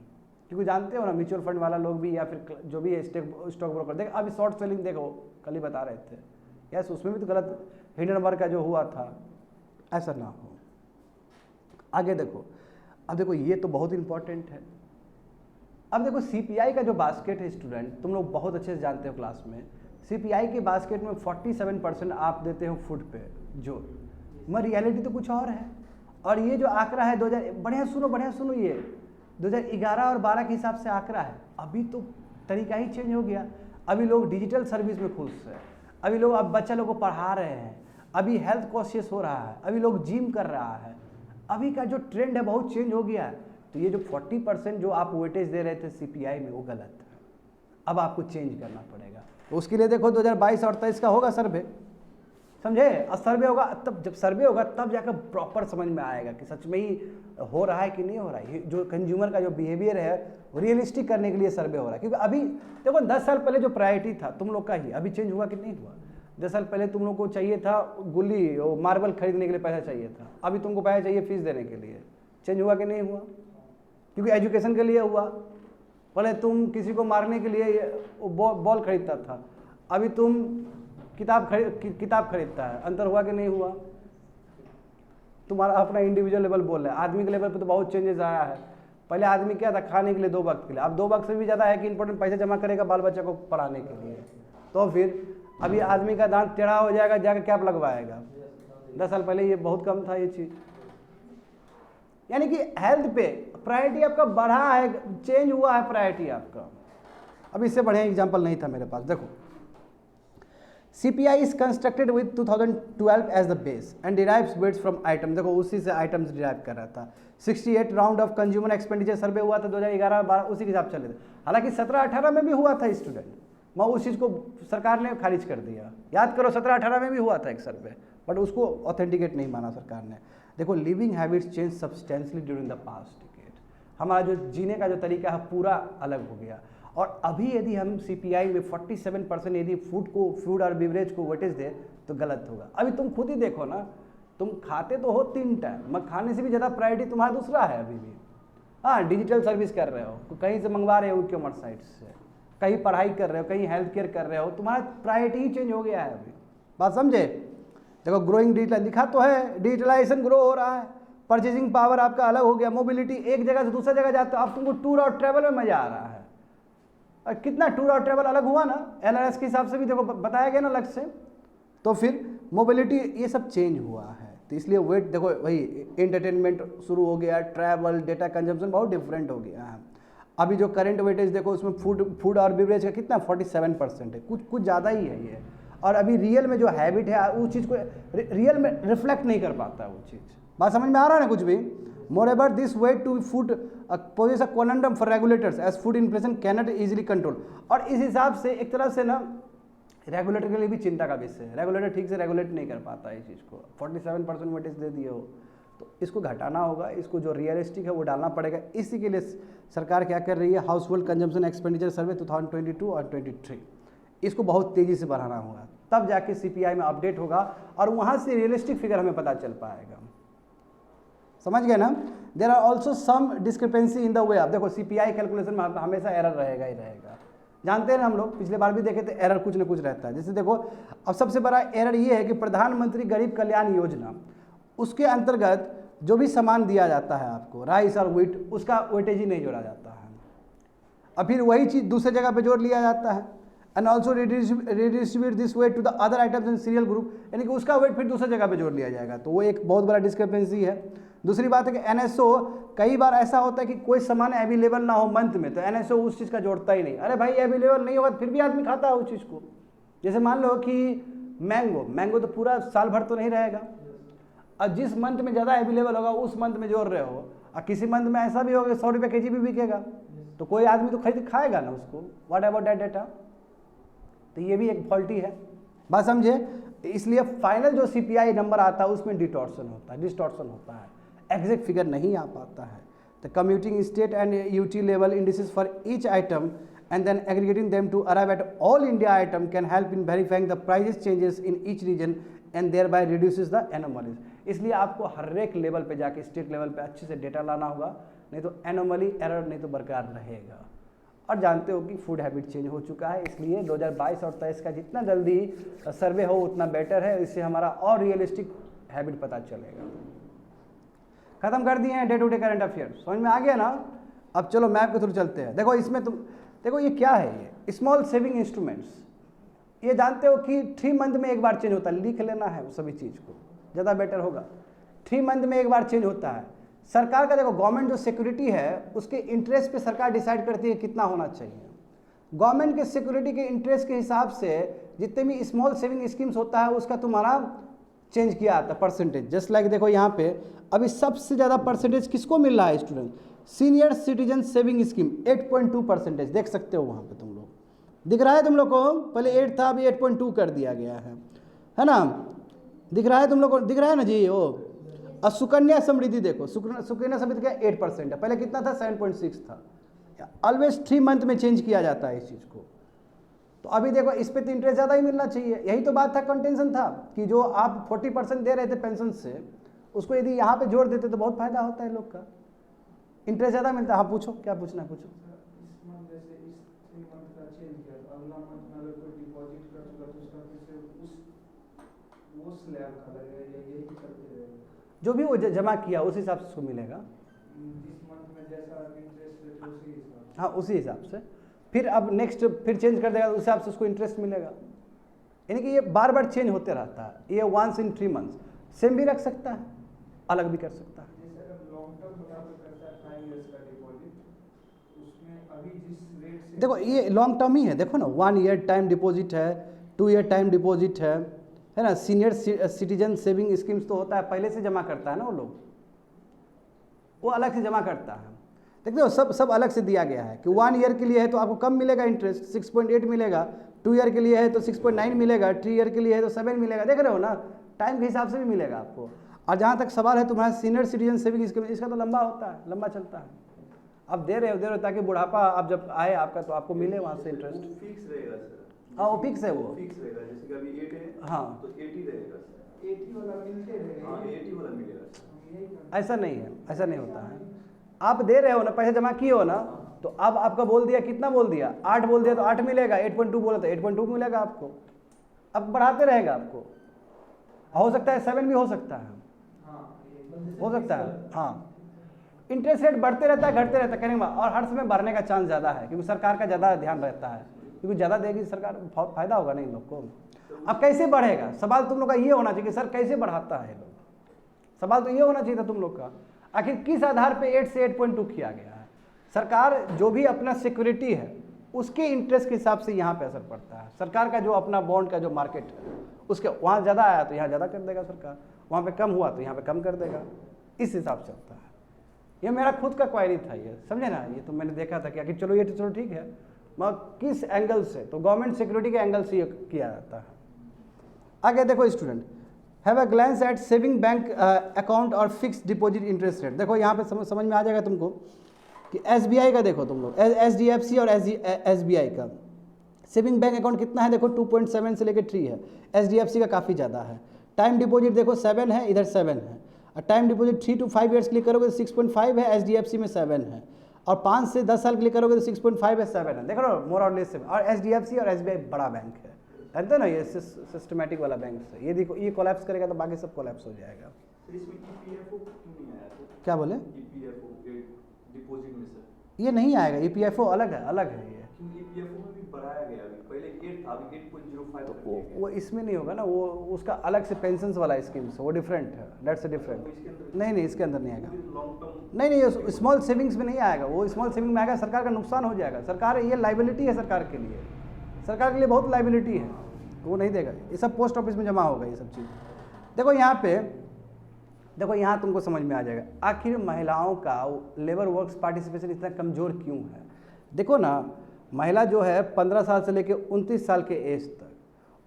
क्योंकि जानते हो ना म्यूचुअल फंड वाला लोग भी या फिर जो भी है स्टॉक ब्रोकर, देखो अभी शॉर्ट सेलिंग देखो कल ही बता रहे थे, यस उसमें भी तो गलत हिंडनबर्ग का जो हुआ था, ऐसा ना हो। आगे देखो, अब देखो ये तो बहुत इंपॉर्टेंट है। अब देखो सीपीआई का जो बास्केट है स्टूडेंट, तुम लोग बहुत अच्छे से जानते हो क्लास में, सीपीआई के बास्केट में 47% आप देते हो फूड पे, जो मगर रियलिटी तो कुछ और है। और ये जो आंकड़ा है 2000, बढ़िया सुनो ये 2011 और 12 के हिसाब से आंकड़ा है। अभी तो तरीका ही चेंज हो गया, अभी लोग डिजिटल सर्विस में खुश है, अभी लोग अब बच्चा लोग को पढ़ा रहे हैं, अभी हेल्थ कॉन्शियस हो रहा है, अभी लोग जिम कर रहा है, अभी का जो ट्रेंड है बहुत चेंज हो गया है। तो ये जो 40% जो आप वेटेज दे रहे थे सीपीआई में वो गलत है, अब आपको चेंज करना पड़ेगा। तो उसके लिए देखो 2022 और 23 का होगा सर्वे, समझे? और सर्वे होगा, तब जब सर्वे होगा तब जाकर प्रॉपर समझ में आएगा कि सच में ही हो रहा है कि नहीं हो रहा है। जो कंज्यूमर का जो बिहेवियर है वो रियलिस्टिक करने के लिए सर्वे हो रहा है। क्योंकि अभी देखो 10 साल पहले जो प्रायोरिटी था तुम लोग का ही, अभी चेंज हुआ कि नहीं हुआ? 10 साल पहले तुम लोग को चाहिए था गुल्ली मार्बल खरीदने के लिए पैसा चाहिए था, अभी तुमको पैसा चाहिए फीस देने के लिए। चेंज हुआ कि नहीं हुआ? क्योंकि एजुकेशन के लिए हुआ। पहले तुम किसी को मारने के लिए बॉल खरीदता था, अभी तुम किताब खरीदता है। अंतर हुआ कि नहीं हुआ? तुम्हारा अपना इंडिविजुअल लेवल बोल रहा है, आदमी के लेवल पे तो बहुत चेंजेस आया है। पहले आदमी क्या था, खाने के लिए 2 वक्त के लिए, अब 2 वक्त से भी ज़्यादा है कि इंपॉर्टेंट पैसे जमा करेगा बाल बच्चा को पढ़ाने के लिए। तो फिर अभी आदमी का दांत टेढ़ा हो जाएगा, जाकर कैप लगवाएगा। 10 साल पहले ये बहुत कम था ये चीज़। यानी कि हेल्थ पे प्रायोरिटी आपका बढ़ा है, चेंज हुआ है प्रायोरिटी आपका। अब इससे बढ़िया एग्जाम्पल नहीं था मेरे पास। देखो CPI is constructed with 2012 as the base and derives weights from item। देखो उसी से आइटम्स डिराइव कर रहा था। 68 राउंड ऑफ कंज्यूमर एक्सपेंडिचर सर्वे हुआ था 2011-12, उसी के हिसाब चले थे। हालांकि 17-18 में भी हुआ था स्टूडेंट, मगर उस चीज़ को सरकार ने खारिज कर दिया। याद करो 17-18 में भी हुआ था एक सर्वे, बट उसको ऑथेंटिकेट नहीं माना सरकार ने। देखो living habits change substantially during the past decade. हमारा जो जीने का जो तरीका है पूरा अलग हो गया। और अभी यदि हम सीपीआई में 47% यदि फूड और बिवरेज को वेटेज दे तो गलत होगा। अभी तुम खुद ही देखो ना, तुम खाते तो हो 3 टाइम, मगर खाने से भी ज़्यादा प्रायोरिटी तुम्हारा दूसरा है अभी भी। हाँ, डिजिटल सर्विस कर रहे हो, कहीं से मंगवा रहे हो ई कॉमर्स साइट से, कहीं पढ़ाई कर रहे हो, कहीं हेल्थ केयर कर रहे हो, तुम्हारा प्रायोरिटी ही चेंज हो गया है अभी। बात समझे? देखो ग्रोइंग डिजिटल लिखा तो है, डिजिटलाइजेशन ग्रो हो रहा है, परचेजिंग पावर आपका अलग हो गया, मोबिलिटी एक जगह से दूसरी जगह जाते हो, अब तुमको टूर और ट्रैवल में मज़ा आ रहा है। और कितना टूर और ट्रैवल अलग हुआ ना, एनआरएस के हिसाब से भी देखो बताया गया ना अलग से। तो फिर मोबिलिटी ये सब चेंज हुआ है, तो इसलिए वेट देखो वही एंटरटेनमेंट शुरू हो गया, ट्रैवल, डेटा कंजम्पशन बहुत डिफरेंट हो गया है। अभी जो करंट वेटेज देखो उसमें फूड और बिवरेज का कितना 47% है, कुछ ज़्यादा ही है ये। और अभी रियल में जो हैबिट है उस चीज़ को रियल में रिफ्लेक्ट नहीं कर पाता है वो चीज़। बात समझ में आ रहा है ना कुछ भी? Moreover, this way to food poses a conundrum for regulators as food inflation cannot easily control। और इस हिसाब से एक तरह से ना रेगुलेटर के लिए भी चिंता का विषय है। रेगुलेटर ठीक से रेगुलेट नहीं कर पाता है इस चीज़ को। 47% वेटेज दे दिए हो तो इसको घटाना होगा, इसको जो रियलिस्टिक है वो डालना पड़ेगा। इसी के लिए सरकार क्या कर रही है, हाउस होल्ड कंजम्पशन एक्सपेंडिचर सर्वे 2022 और 23, इसको बहुत तेज़ी से बढ़ाना होगा, तब जाके CPI में अपडेट होगा और वहाँ से रियलिस्टिक फिगर हमें पता चल पाएगा। समझ गए ना। There are also some discrepancy in the way. आप देखो CPI कैलकुलेशन में हमेशा एरर रहेगा ही रहेगा, जानते हैं ना हम लोग, पिछले बार भी देखे थे एरर कुछ न कुछ रहता है। जैसे देखो अब सबसे बड़ा एरर ये है कि प्रधानमंत्री गरीब कल्याण योजना, उसके अंतर्गत जो भी सामान दिया जाता है आपको, राइस और व्हीट, उसका वेटेज ही नहीं जोड़ा जाता है, और फिर वही चीज़ दूसरे जगह पे जोड़ लिया जाता है। And also redistribute this weight to the other items in cereal group, यानी कि उसका वेट फिर दूसरी जगह पे जोड़ लिया जाएगा, तो वो एक बहुत बड़ा डिस्क्रिपेंसी है। दूसरी बात है कि NSO, कई बार ऐसा होता है कि कोई सामान अवेलेबल ना हो मंथ में, तो NSO उस चीज़ का जोड़ता ही नहीं। अरे भाई अवेलेबल नहीं होगा फिर भी आदमी खाता है उस चीज़ को। जैसे मान लो कि मैंगो तो पूरा साल भर तो नहीं रहेगा, और जिस मंथ में ज़्यादा अवेलेबल होगा उस मंथ में जोड़ रहे हो, और किसी मंथ में ऐसा भी होगा 100 रुपये kg भी बिकेगा, तो कोई आदमी तो खरीद खाएगा ना उसको। What about that data? तो ये भी एक फॉल्टी है, बात समझे। इसलिए फाइनल जो CPI नंबर आता है उसमें डिस्टॉर्शन होता है, एग्जैक्ट फिगर नहीं आ पाता है। The computing state and UT level indices for each item and then aggregating them to arrive at all India item can help in verifying the prices changes in each region and thereby reduces the anomalies। इसलिए आपको हर एक level पे जाके state level पे अच्छे से data लाना होगा, नहीं तो एनोमली एरर नहीं तो बरकरार रहेगा। और जानते हो कि फूड हैबिट चेंज हो चुका है, इसलिए 2022 और 23 का जितना जल्दी सर्वे हो उतना बेटर है, इससे हमारा और रियलिस्टिक हैबिट पता चलेगा। खत्म कर दिए हैं day to day current affair, समझ में आ गया ना। अब चलो मैप के थ्रू चलते हैं। देखो इसमें तुम देखो ये क्या है, ये स्मॉल सेविंग इंस्ट्रूमेंट्स, ये जानते हो कि 3 मंथ में एक बार चेंज होता है, लिख लेना है सभी चीज़ को, ज़्यादा बेटर होगा। 3 मंथ में एक बार चेंज होता है। सरकार का देखो गवर्नमेंट जो सिक्योरिटी है उसके इंटरेस्ट पे सरकार डिसाइड करती है कितना होना चाहिए। गवर्नमेंट के सिक्योरिटी के इंटरेस्ट के हिसाब से जितने भी स्मॉल सेविंग स्कीम्स होता है उसका तुम्हारा चेंज किया आता है परसेंटेज। जस्ट लाइक देखो यहाँ पे अभी सबसे ज़्यादा परसेंटेज किसको मिल रहा है student, senior citizen saving scheme 8.2%, देख सकते हो वहाँ पे तुम लोग, दिख रहा है तुम लोग को, पहले 8 था अभी 8.2 कर दिया गया है ना, दिख रहा है तुम लोग को, दिख रहा है ना जी वो। और सुकन्या समृद्धि देखो, सुकन्या समृद्धि का 8% है, पहले कितना था 7.6 था। ऑलवेज 3 मंथ में चेंज किया जाता है इस चीज़ को। तो अभी देखो इस पे तो इंटरेस्ट ज़्यादा ही मिलना चाहिए, यही तो बात था, कंटेंशन था कि जो आप 40% दे रहे थे पेंशन से, उसको यदि यहाँ पे जोड़ देते तो बहुत फायदा होता है लोग का, इंटरेस्ट ज़्यादा मिलता है। हाँ पूछो, क्या पूछना है पूछो। जो भी वो जमा किया उस हिसाब से उसको मिलेगा, हाँ उसी हिसाब से। फिर अब नेक्स्ट फिर चेंज कर देगा उस हिसाब से उसको इंटरेस्ट मिलेगा। यानी कि ये बार बार चेंज होते रहता है, ये वंस इन 3 मंथ्स सेम भी रख सकता है, अलग भी कर सकता है। देखो ये लॉन्ग टर्म ही है, देखो ना 1 ईयर टाइम डिपॉजिट है, 2 ईयर टाइम डिपॉजिट है ना। सीनियर सिटीजन सेविंग स्कीम्स तो होता है पहले से जमा करता है ना वो लोग, वो अलग से जमा करता है। देखते हो सब अलग से दिया गया है कि 1 ईयर के लिए है तो आपको कम मिलेगा इंटरेस्ट, 6.8 मिलेगा, 2 ईयर के लिए है तो 6.9 मिलेगा, 3 ईयर के लिए है तो 7 मिलेगा, देख रहे हो ना, टाइम के हिसाब से भी मिलेगा आपको। और जहाँ तक सवाल है तुम्हारा सीनियर सिटीजन सेविंग स्कीम, इसका तो लंबा होता है, लंबा चलता है, आप दे रहे हो ताकि बुढ़ापा आप जब आए आपका तो आपको मिले वहाँ से इंटरेस्ट। फिक्स रहेगा सर, हाँ वो फिक्स है, वो फिक्स रहेगा, जैसे कि अभी 8 है हाँ तो 80 रहेगा सर, 80 वाला मिलते रहेगा। हाँ 80 वाला मिलेगा सर। ऐसा नहीं है, ऐसा नहीं होता है। आप दे रहे हो ना, पैसे जमा किए हो ना, तो अब आपका बोल दिया, कितना बोल दिया, 8 बोल दिया तो 8 मिलेगा, 8.2 बोला तो 8.2 मिलेगा आपको। अब बढ़ाते रहेगा आपको, हो सकता है 7 भी हो सकता है, हो सकता है। हाँ इंटरेस्ट रेट बढ़ते रहता है घटते रहता है कहने के बाद, और हर समय बढ़ने का चांस ज़्यादा है क्योंकि सरकार का ज़्यादा ध्यान रहता है, क्योंकि ज़्यादा देगी सरकार, बहुत फायदा होगा ना इन लोग को। अब कैसे बढ़ेगा, सवाल तुम लोग का ये होना चाहिए कि सर कैसे बढ़ाता है लोग, सवाल तो ये होना चाहिए था तुम लोग का, आखिर किस आधार पे 8 से 8.2 किया गया है। सरकार जो भी अपना सिक्योरिटी है उसके इंटरेस्ट के हिसाब से यहाँ पे असर पड़ता है। सरकार का जो अपना बॉन्ड का जो मार्केट है उसके वहाँ ज़्यादा आया तो यहाँ ज़्यादा कर देगा सरकार, वहाँ पे कम हुआ तो यहाँ पे कम कर देगा, इस हिसाब से होता है। ये मेरा खुद का क्वायरी था, ये समझे ना, ये तो मैंने देखा था कि आखिर चलो ये तो चलो ठीक है, मगर किस एंगल से, तो गवर्नमेंट सिक्योरिटी के एंगल से ये किया जाता है। आगे देखो student, have a glans eight saving bank account और फिक्स डिपॉजिट इंटरेस्ट रेट। देखो यहाँ पे समझ में आ जाएगा तुमको कि SBI का देखो तुम लोग, HDFC और SBI का सेविंग बैंक अकाउंट कितना है, देखो 2.7 से लेकर 3 है। HDFC का काफ़ी ज़्यादा है। टाइम डिपॉजिट देखो 7 है, इधर 7 है। और time deposit 3 to 5 years click करोगे तो 6.5 है, HDFC में 7 है। और 5 से 10 साल क्लिक करोगे तो 6.5 है, 7 है। देख रहे हो, मोर और लेस 7। और HDFC और SBI बड़ा बैंक है, जानते हो ना, ये सिस्टमेटिक वाला बैंक है। ये देखो, ये कोलैप्स करेगा तो बाकी सब कोलैप्स हो जाएगा। सर इसमें EPFO क्यों नहीं आया सर? क्या बोले? EPFO डिपॉजिट में सर ये नहीं आएगा, EPFO अलग है, अलग है ये। क्यों EPFO में भी बढ़ाया गया अभी, पहले 8 था, अभी 8.05 कर दिया गया। वो इसमें नहीं होगा ना, वो उसका अलग से पेंशन वाला स्कीम से, वो डिफरेंट है, डेट्स डिफरेंट। इसके अंदर नहीं, इसके अंदर नहीं आएगा। लॉन्ग टर्म नहीं, स्मॉल सेविंग्स में नहीं आएगा। वो स्मॉल सेविंग में आएगा, सरकार का नुकसान हो जाएगा। सरकार, ये लाइबिलिटी है सरकार के लिए, सरकार के लिए बहुत लाइबिलिटी है, वो नहीं देगा। ये सब पोस्ट ऑफिस में जमा होगा ये सब चीज़। देखो यहाँ पे, देखो यहाँ तुमको समझ में आ जाएगा आखिर महिलाओं का लेबर वर्क्स पार्टिसिपेशन इतना कमज़ोर क्यों है। देखो ना, महिला जो है 15 साल से लेकर 29 साल के एज तक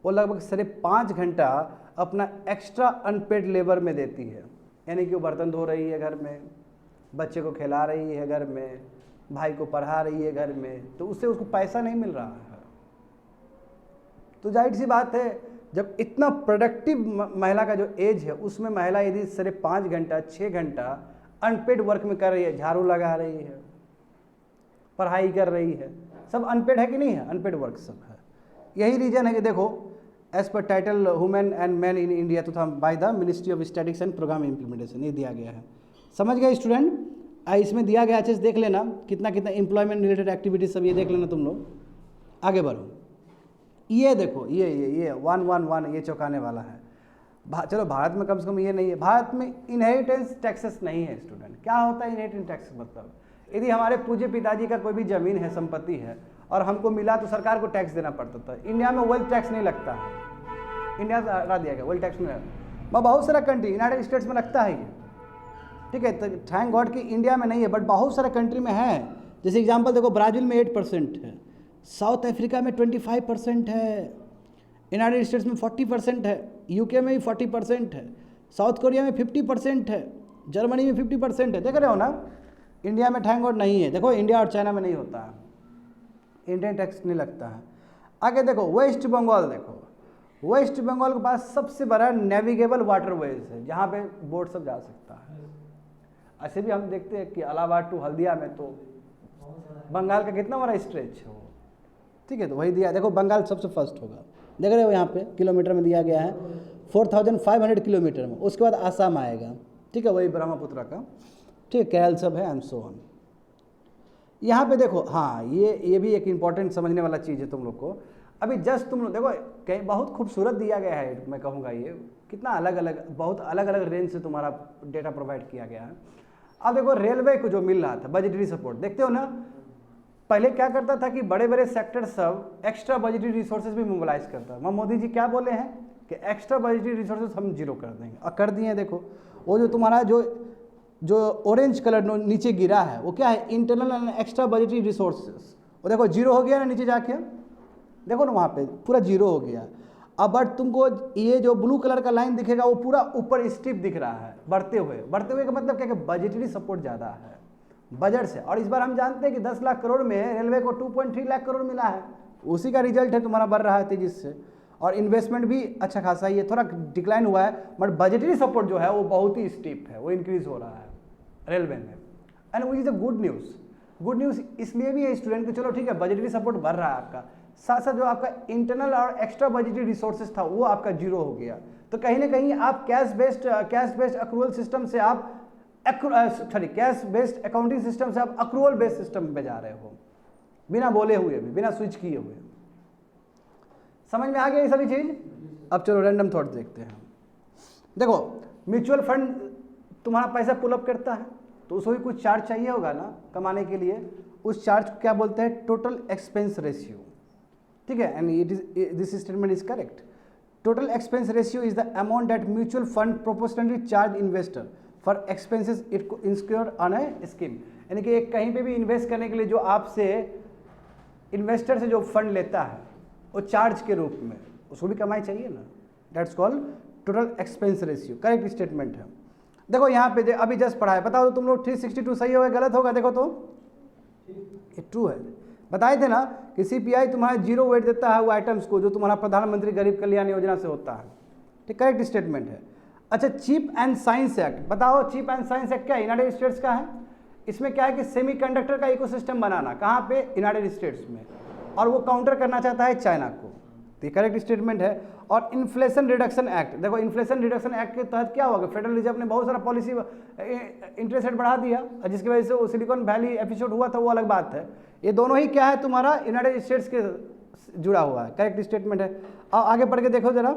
वो लगभग 5.5 घंटा अपना एक्स्ट्रा अनपेड लेबर में देती है। यानी कि वो बर्तन धो रही है घर में, बच्चे को खिला रही है घर में, भाई को पढ़ा रही है घर में, तो उससे उसको पैसा नहीं मिल रहा है। तो जाहिर सी बात है, जब इतना प्रोडक्टिव महिला का जो एज है उसमें महिला यदि 5.5 घंटा 6 घंटा अनपेड वर्क में कर रही है, झाड़ू लगा रही है, पढ़ाई कर रही है, सब अनपेड है कि नहीं है? अनपेड वर्क सब है। यही रीज़न है कि देखो, एज पर title women and man in India तो by the ministry of statistics and programme implementation, ये दिया गया है। समझ गए स्टूडेंट? इसमें दिया गया अच्छे से देख लेना, कितना कितना एम्प्लॉयमेंट रिलेटेड एक्टिविटीज सब ये देख लेना तुम लोग। आगे बढ़ो, ये देखो, ये 111 ये चौंकाने वाला है। चलो भारत में कम से कम ये नहीं है। भारत में इनहेरिटेंस टैक्सेस नहीं है स्टूडेंट। क्या होता है इनहेरिटेंस टैक्स? मतलब यदि हमारे पूज्य पिताजी का कोई भी ज़मीन है, संपत्ति है और हमको मिला तो सरकार को टैक्स देना पड़ता था। इंडिया में वेल्थ टैक्स नहीं लगता है, इंडिया से हटा दिया गया, वेल्थ टैक्स नहीं लगता। बहुत सारा कंट्री, यूनाइटेड स्टेट्स में लगता है ये, ठीक है, तो थैंक गॉड कि इंडिया में नहीं है, बट बहुत सारे कंट्री में है। जैसे एग्जांपल देखो, ब्राज़ील में 8% है, साउथ अफ्रीका में 25% है, यूनाइटेड स्टेट्स में 40% है, यूके में भी 40% है, साउथ कोरिया में 50% है, जर्मनी में 50% है। देख रहे हो ना, इंडिया में थैंक गॉड नहीं है। देखो इंडिया और चाइना में नहीं होता है, इंडियन टैक्स नहीं लगता है। आगे देखो, वेस्ट बंगाल देखो, वेस्ट बंगाल के पास सबसे बड़ा नेविगेबल वाटरवेज है जहाँ पे बोट सब जा सकता है। ऐसे भी हम देखते हैं कि इलाहाबाद टू हल्दिया में तो बंगाल का कितना बड़ा स्ट्रेच है वो, ठीक है, तो वही दिया। देखो बंगाल सबसे फर्स्ट होगा, देख रहे हो यहाँ पे किलोमीटर में दिया गया है 4500 किलोमीटर में। उसके बाद आसाम आएगा, ठीक है, वही ब्रह्मपुत्र का, ठीक है, केरल सब है एंड सो ऑन। यहाँ पे देखो, हाँ ये भी एक इम्पॉर्टेंट समझने वाला चीज़ है तुम लोग को। अभी जस्ट तुम लोग देखो, कहीं बहुत खूबसूरत दिया गया है, मैं कहूँगा ये कितना अलग अलग, बहुत अलग अलग रेंज से तुम्हारा डेटा प्रोवाइड किया गया है। अब देखो रेलवे को जो मिल रहा था बजटरी सपोर्ट, देखते हो ना, पहले क्या करता था कि बड़े बड़े सेक्टर सब एक्स्ट्रा बजटरी रिसोर्सेज भी मोबिलाइज करता है। मोदी जी क्या बोले हैं कि एक्स्ट्रा बजटरी रिसोर्सेज हम जीरो कर देंगे, और कर दिए। देखो वो जो तुम्हारा जो ऑरेंज कलर नीचे गिरा है वो क्या है, internal and extra budgetary resources. वो देखो जीरो हो गया ना, नीचे जाके देखो ना, वहाँ पे पूरा जीरो हो गया। अब बट तुमको ये जो ब्लू कलर का लाइन दिखेगा वो पूरा ऊपर स्टिप दिख रहा है, बढ़ते हुए का मतलब क्या, कि बजटरी सपोर्ट ज़्यादा है बजट से। और इस बार हम जानते हैं कि 10 लाख करोड़ में रेलवे को 2.3 लाख करोड़ मिला है, उसी का रिजल्ट है तुम्हारा बढ़ रहा है तेजी से। और इन्वेस्टमेंट भी अच्छा खासा ही है, थोड़ा डिक्लाइन हुआ है, बट बजटरी सपोर्ट जो है वो बहुत ही स्टीप है, वो इंक्रीज हो रहा है रेलवे में। And which is a good news. Good news इसलिए भी है स्टूडेंट कि चलो ठीक है, बजटरी सपोर्ट बढ़ रहा है आपका, साथ साथ जो आपका इंटरनल और एक्स्ट्रा बजटरी रिसोर्सेज था वो आपका जीरो हो गया। तो कहीं ना कहीं आप कैश बेस्ड अक्रूवल सिस्टम से आप कैश बेस्ड अकाउंटिंग सिस्टम से आप अक्रूवल बेस्ड सिस्टम पे जा रहे हो, बिना बोले हुए भी, बिना स्विच किए हुए। समझ में आ गया ये सभी चीज़? अब चलो रैंडम थॉट देखते हैं। देखो म्यूचुअल फंड तुम्हारा पैसा पुल अप करता है तो उसको भी कुछ चार्ज चाहिए होगा ना कमाने के लिए। उस चार्ज को क्या बोलते हैं, टोटल एक्सपेंस रेशियो, ठीक है। And it is this statement is correct. Total expense ratio is the amount that mutual fund proportionally charge investor for expenses it incurs on a scheme. यानी कि कहीं पे भी इन्वेस्ट करने के लिए जो आपसे इन्वेस्टर से जो फंड लेता है वो चार्ज के रूप में, उसको भी कमाई चाहिए ना, that's called total expense ratio, correct statement है। देखो यहाँ पे अभी जस्ट पढ़ा है, बताओ तो तुम लोग 362 सही होगा गलत होगा, देखो तो ये ट्रू है। बताए थे ना कि सीपीआई तुम्हारा 0 वेट देता है वो आइटम्स को जो तुम्हारा प्रधानमंत्री गरीब कल्याण योजना से होता है, ठीक, करेक्ट स्टेटमेंट है। अच्छा, चिप एंड साइंस एक्ट, बताओ चिप एंड साइंस एक्ट क्या है? यूनाइटेड स्टेट्स का है। इसमें क्या है कि सेमीकंडक्टर का इकोसिस्टम बनाना, कहाँ पे? यूनाइटेड स्टेट्स में, और वो काउंटर करना चाहता है चाइना को, तो ये करेक्ट स्टेटमेंट है। और इन्फ्लेशन रिडक्शन एक्ट, देखो इन्फ्लेशन रिडक्शन एक्ट के तहत क्या होगा, फेडरल रिजर्व ने बहुत सारा पॉलिसी इंटरेस्ट रेट बढ़ा दिया, जिसकी वजह से वो सिलिकॉन वैली एपिसोड हुआ था, वो अलग बात है। ये दोनों ही क्या है तुम्हारा यूनाइटेड स्टेट्स के जुड़ा हुआ है, करेक्ट स्टेटमेंट है। और आगे पढ़ के देखो जरा,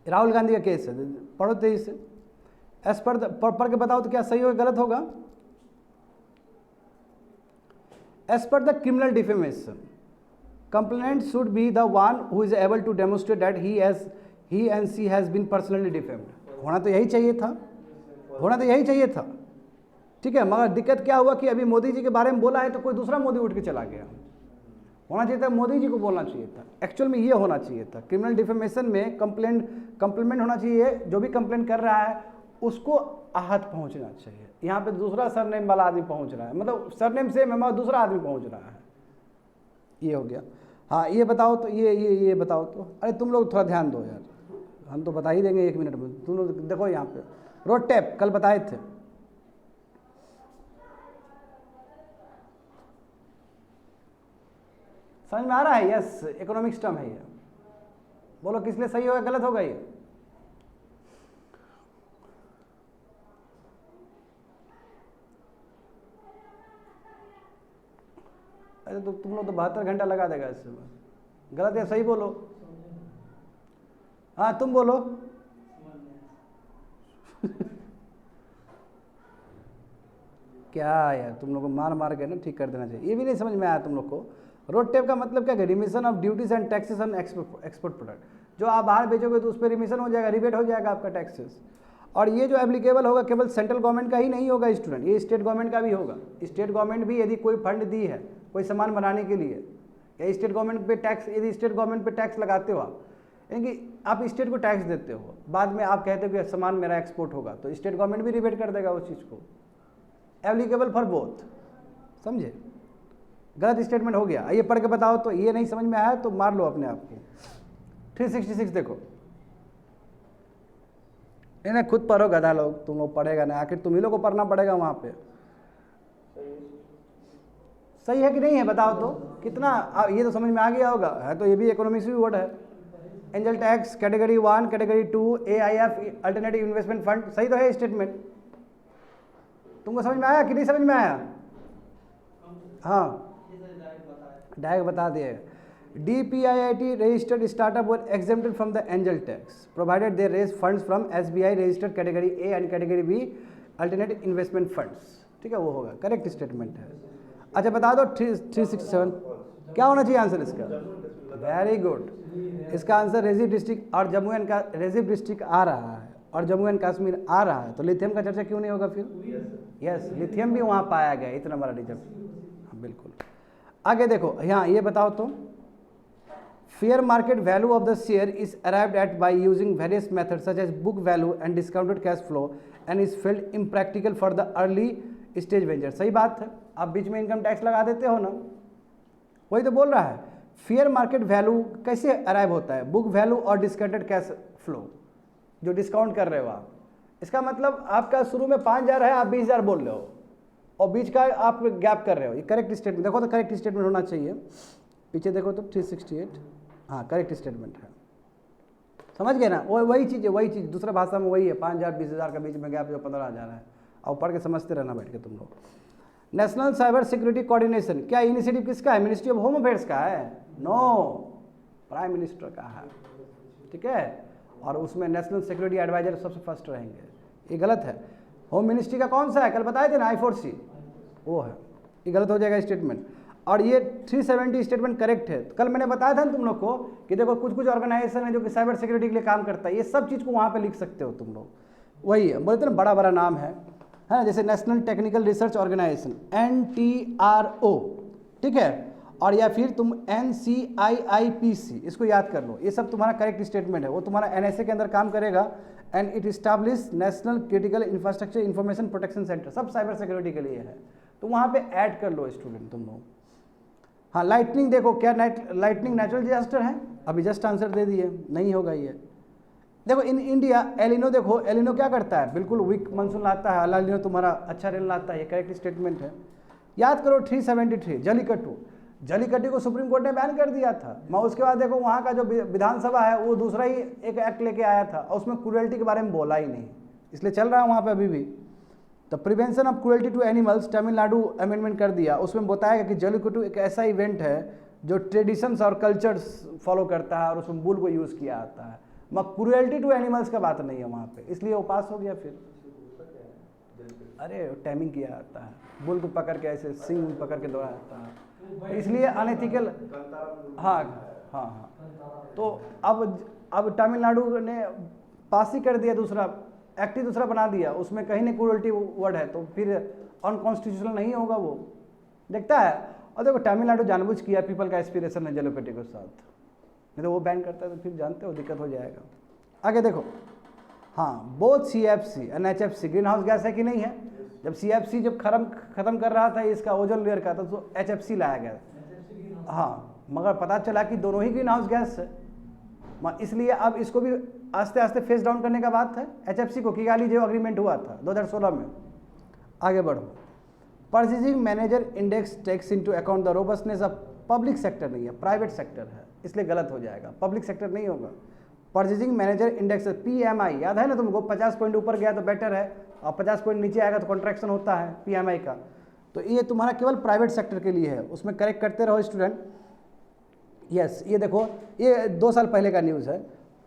राहुल गांधी का केस है, पढ़ो तेजी से, एज पर पढ़ के बताओ तो क्या सही होगा गलत होगा। As per the criminal defamation, complainant should be the one who is able to demonstrate that he and she has been personally defamed। होना तो यही चाहिए था, होना तो यही चाहिए था, ठीक है। मगर दिक्कत क्या हुआ कि अभी मोदी जी के बारे में बोला है तो कोई दूसरा मोदी उठ के चला गया। होना चाहिए था मोदी जी को बोलना चाहिए था, एक्चुअल में ये होना चाहिए था। क्रिमिनल डिफेमेशन में कंप्लेंट होना चाहिए, जो भी कंप्लेंट कर रहा है उसको आहत पहुंचना चाहिए। यहाँ पे दूसरा सरनेम वाला आदमी पहुंच रहा है, मतलब सरनेम सेम है मगर दूसरा आदमी पहुंच रहा है, ये हो गया। हाँ ये बताओ तो ये बताओ तो, अरे तुम लोग थोड़ा ध्यान दो यार, हम तो बता ही देंगे 1 मिनट में। तुम लोग देखो यहाँ पे रोड टैप कल बताए थे, समझ में आ रहा है? यस, इकोनॉमिक्स टर्म है ये, बोलो किस लिए सही होगा गलत होगा ये? अरे तो तुम लोग तो 72 घंटा लगा देगा इसमें, गलत या सही बोलो। हाँ तुम बोलो। क्या यार तुम लोग को मार मार के ना ठीक कर देना चाहिए, ये भी नहीं समझ में आया तुम लोग को। रोड टेप का मतलब क्या है? Remission of duties and taxes on export product, जो आप बाहर बेचोगे तो उस पर रिमिशन हो जाएगा, रिबेट हो जाएगा आपका टैक्सेस। और ये जो एप्लीकेबल होगा केवल सेंट्रल गवर्नमेंट का ही नहीं होगा स्टूडेंट, ये स्टेट गवर्नमेंट का भी होगा। स्टेट गवर्नमेंट भी यदि कोई फंड दी है कोई सामान बनाने के लिए, या स्टेट गवर्नमेंट पे टैक्स, यदि स्टेट गवर्नमेंट पे टैक्स लगाते हो आप, यानी कि आप स्टेट को टैक्स देते हो, बाद में आप कहते हो कि सामान मेरा एक्सपोर्ट होगा, तो स्टेट गवर्नमेंट भी रिबेट कर देगा उस चीज़ को। एप्लीकेबल फॉर बोथ, समझे? गलत स्टेटमेंट हो गया। ये पढ़ के बताओ तो, ये नहीं समझ में आया तो मार लो अपने आप को। 366 देखो, इन्हें खुद पढ़ो गधा लोग, तुम लोग पढ़ेगा ना, आखिर तुम ही लोग को पढ़ना पड़ेगा वहाँ पे। सही है कि नहीं है बताओ तो, कितना ये तो समझ में आ गया होगा, है तो ये भी इकोनॉमिक्स भी वर्ड है। Angel tax category 1, category 2, AIF alternative investment fund, सही तो है स्टेटमेंट। तुमको समझ में आया कि नहीं समझ में आया? हाँ डायरेक्ट बता दिए। DPIIT registered startup were exempted from the angel tax provided they raise funds from SBI registered category A and category B alternative investment funds, ठीक है, वो होगा करेक्ट स्टेटमेंट है। अच्छा बता दो 367 क्या होना चाहिए आंसर इसका? वेरी गुड, इसका आंसर रेजिव डिस्ट्रिक्ट और जम्मू एंड रेजिव डिस्ट्रिक्ट आ रहा है और जम्मू एंड कश्मीर आ रहा है, तो लिथियम का चर्चा क्यों नहीं होगा फिर? यस, लिथियम भी वहाँ पाया गया, इतना बड़ा रिजर्व, बिल्कुल। आगे देखो यहाँ ये बताओ तो, fair market value of the share is arrived at by using various methods such as book value and discounted cash flow and is felt impractical for the early stage venture। सही बात है, आप बीच में इनकम टैक्स लगा देते हो ना, वही तो बोल रहा है। फेयर मार्केट वैल्यू कैसे अराइव होता है? बुक वैल्यू और डिस्काउंटेड कैश फ्लो, जो डिस्काउंट कर रहे हो आप, इसका मतलब आपका शुरू में 5,000 है, आप 20,000 बोल रहे हो और बीच का आप गैप कर रहे हो, ये करेक्ट स्टेटमेंट। देखो तो करेक्ट स्टेटमेंट होना चाहिए, पीछे देखो तो 368, हाँ करेक्ट स्टेटमेंट है, समझ गए ना? वही चीज़ है, वही चीज़ दूसरा भाषा में वही है, 5,000 20,000 के बीच में गैप जो 15,000 है, और पढ़ के समझते रहना बैठ के तुम लोग। नेशनल साइबर सिक्योरिटी कोऑर्डिनेशन, क्या इनिशिएटिव किसका है? मिनिस्ट्री ऑफ होम अफेयर्स का है? नो, प्राइम मिनिस्टर का है, ठीक है, और उसमें नेशनल सिक्योरिटी एडवाइजर सबसे फर्स्ट रहेंगे, ये गलत है। होम मिनिस्ट्री का कौन सा है? कल बताए थे ना, I4C, वो है, ये गलत हो जाएगा स्टेटमेंट। और ये 370 स्टेटमेंट करेक्ट है। कल मैंने बताया था ना तुम लोग को कि देखो कुछ कुछ ऑर्गेनाइजेशन है जो कि साइबर सिक्योरिटी के लिए काम करता है, ये सब चीज़ को वहाँ पे लिख सकते हो तुम लोग, वही है, बोलते ना बड़ा बड़ा नाम है ना, जैसे national technical research organisation NTRO, ठीक है, और या फिर तुम NCIIPC, इसको याद कर लो, ये सब तुम्हारा करेक्ट स्टेटमेंट है। वो तुम्हारा NSA के अंदर काम करेगा, and it establish national critical infrastructure information protection centre, सब साइबर सिक्योरिटी के लिए है। तो वहाँ पे ऐड कर लो स्टूडेंट तुम लोग। हाँ, लाइटनिंग देखो, क्या लाइटनिंग नेचुरल डिजास्टर है? अभी जस्ट आंसर दे दिए, नहीं होगा ये। देखो इन इंडिया एलिनो, देखो एलिनो क्या करता है, बिल्कुल वीक मानसून लाता है, अल एलिनो तुम्हारा अच्छा रेन लाता है, ये करेक्ट स्टेटमेंट है। याद करो 373 जलीकट्टू को सुप्रीम कोर्ट ने बैन कर दिया था। मैं उसके बाद देखो वहाँ का जो विधानसभा है वो दूसरा ही एक एक्ट लेके आया था और उसमें क्रूएल्टी के बारे में बोला ही नहीं, इसलिए चल रहा है वहाँ पे अभी भी। तो prevention of cruelty to animals Tamil Nadu amendment कर दिया, उसमें बताया गया कि जलीकट्टू एक ऐसा इवेंट है जो ट्रेडिशंस और कल्चर्स फॉलो करता है और उसमें बुल को यूज़ किया जाता है, मगर क्रूएल्टी टू एनिमल्स का बात नहीं है वहाँ पे, इसलिए वो पास हो गया। फिर अरे टाइमिंग किया जाता है, बुल को पकड़ के ऐसे सिंग पकड़ के दौड़ा जाता है, इसलिए अनएथिकल। हाँ हाँ हाँ, तो अब तमिलनाडु ने पास ही कर दिया, दूसरा एक्ट ही दूसरा बना दिया, उसमें कहीं नहीं क्रूएल्टी वर्ड है, तो फिर अनकॉन्स्टिट्यूशनल नहीं होगा वो, देखता है। और देखो तमिलनाडु जानबूझ किया, पीपल का एस्पिरेशन है जलीकट्टू के साथ, नहीं तो वो बैन करता है तो फिर जानते हो दिक्कत हो जाएगा। आगे देखो, हाँ बोथ CFC और HFC ग्रीन हाउस गैस है कि नहीं है? जब CFC जब खत्म कर रहा था इसका ओजोन लेयर का, तो HFC लाया गया। हाँ, मगर पता चला कि दोनों ही ग्रीन हाउस गैस है, इसलिए अब इसको भी आस्ते आस्ते फेस डाउन करने का बात है। HFC को किगाली जो अग्रीमेंट हुआ था 2016 में। आगे बढ़ो, purchasing manager index takes into account the robustness of public sector, नहीं है प्राइवेट सेक्टर है, इसलिए गलत हो जाएगा, पब्लिक सेक्टर नहीं होगा। परचेजिंग मैनेजर इंडेक्स PMI याद है ना तुमको, 50 पॉइंट ऊपर गया तो बेटर है और 50 पॉइंट नीचे आएगा तो कॉन्ट्रैक्शन होता है PMI का, तो ये तुम्हारा केवल प्राइवेट सेक्टर के लिए है, उसमें करेक्ट करते रहो स्टूडेंट। यस, ये देखो, ये 2 साल पहले का न्यूज़ है।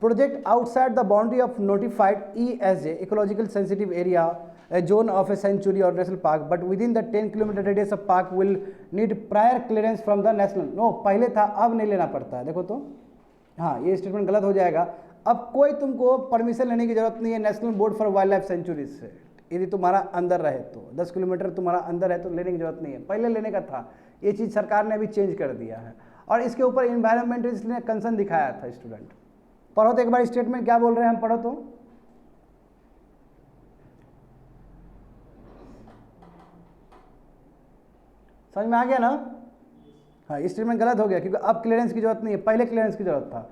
Project outside the boundary of notified ESA ecological sensitive area a zone of a sanctuary or national park, but within the 10 kilometer radius of park will need prior clearance from the national। No, पहले था, अब नहीं लेना पड़ता है। देखो तो, हाँ ये स्टेटमेंट गलत हो जाएगा। अब कोई तुमको परमिशन लेने की जरूरत नहीं है national board for wild life sanctuaries से, यदि तुम्हारा अंदर रहे तो 10 किलोमीटर तुम्हारा अंदर है तो लेने की जरूरत नहीं है, पहले लेने का था। ये चीज़ सरकार ने अभी चेंज कर दिया है, और इसके ऊपर इन्वायरमेंटलिस्ट ने कंसर्न दिखाया था। स्टूडेंट पढ़ो तो एक बार स्टेटमेंट क्या बोल रहे हैं हम, पढ़ो तो। समझ में आ गया ना? हाँ, स्टेटमेंट गलत हो गया क्योंकि अब क्लियरेंस की जरूरत नहीं है, पहले क्लियरेंस की जरूरत था।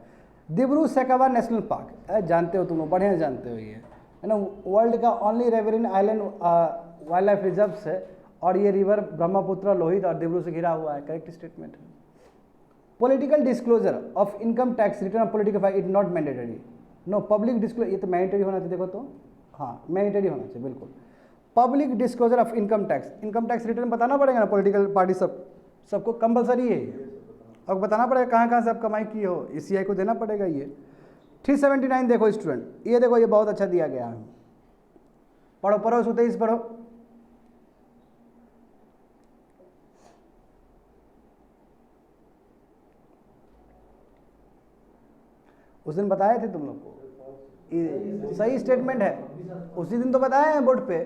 दिब्रू सैखोवा नेशनल पार्क, जानते हो तुम लोग, बढ़िया जानते हो, ये है ना वर्ल्ड का only riverine island wildlife reserve है, और ये रिवर ब्रह्मपुत्र, लोहित और दिब्रू से घिरा हुआ है, करेक्ट स्टेटमेंट है। Political disclosure of income tax return of political file is not mandatory. No, public disclosure, ये तो मैंडेटरी होना चाहिए। देखो तो, हाँ मैंडेटरी होना चाहिए बिल्कुल। Public disclosure of income tax return बताना पड़ेगा ना, पॉलिटिकल पार्टी सबको कंपलसरी है, और बताना पड़ेगा कहाँ कहाँ से आप कमाई की हो, ECI को देना पड़ेगा ये। 379 देखो स्टूडेंट, ये देखो, ये बहुत अच्छा दिया गया है, पढ़ो पढ़ो 123 पढ़ो। उस दिन बताए थे तुम लोग को, सही स्टेटमेंट है, उसी दिन तो बताए हैं बोर्ड पे।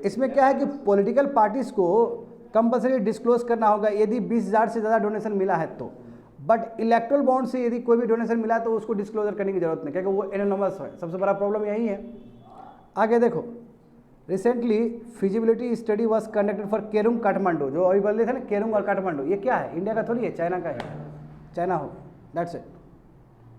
इसमें क्या है कि पॉलिटिकल पार्टीज को कंपलसरी डिस्क्लोज करना होगा यदि 20,000 से ज़्यादा डोनेशन मिला है तो, बट इलेक्ट्रल बॉन्ड से यदि कोई भी डोनेशन मिला है तो उसको डिस्क्लोजर करने की जरूरत नहीं, क्योंकि वो एनोनिमस है। सबसे बड़ा प्रॉब्लम यही है। आगे देखो, recently feasibility study was conducted for Kerung Kathmandu, जो अभी बोल रहे थे ना केरुंग और काठमांडू, ये क्या है? इंडिया का थोड़ी है, चाइना का है, चाइना हो, दैट्स इट।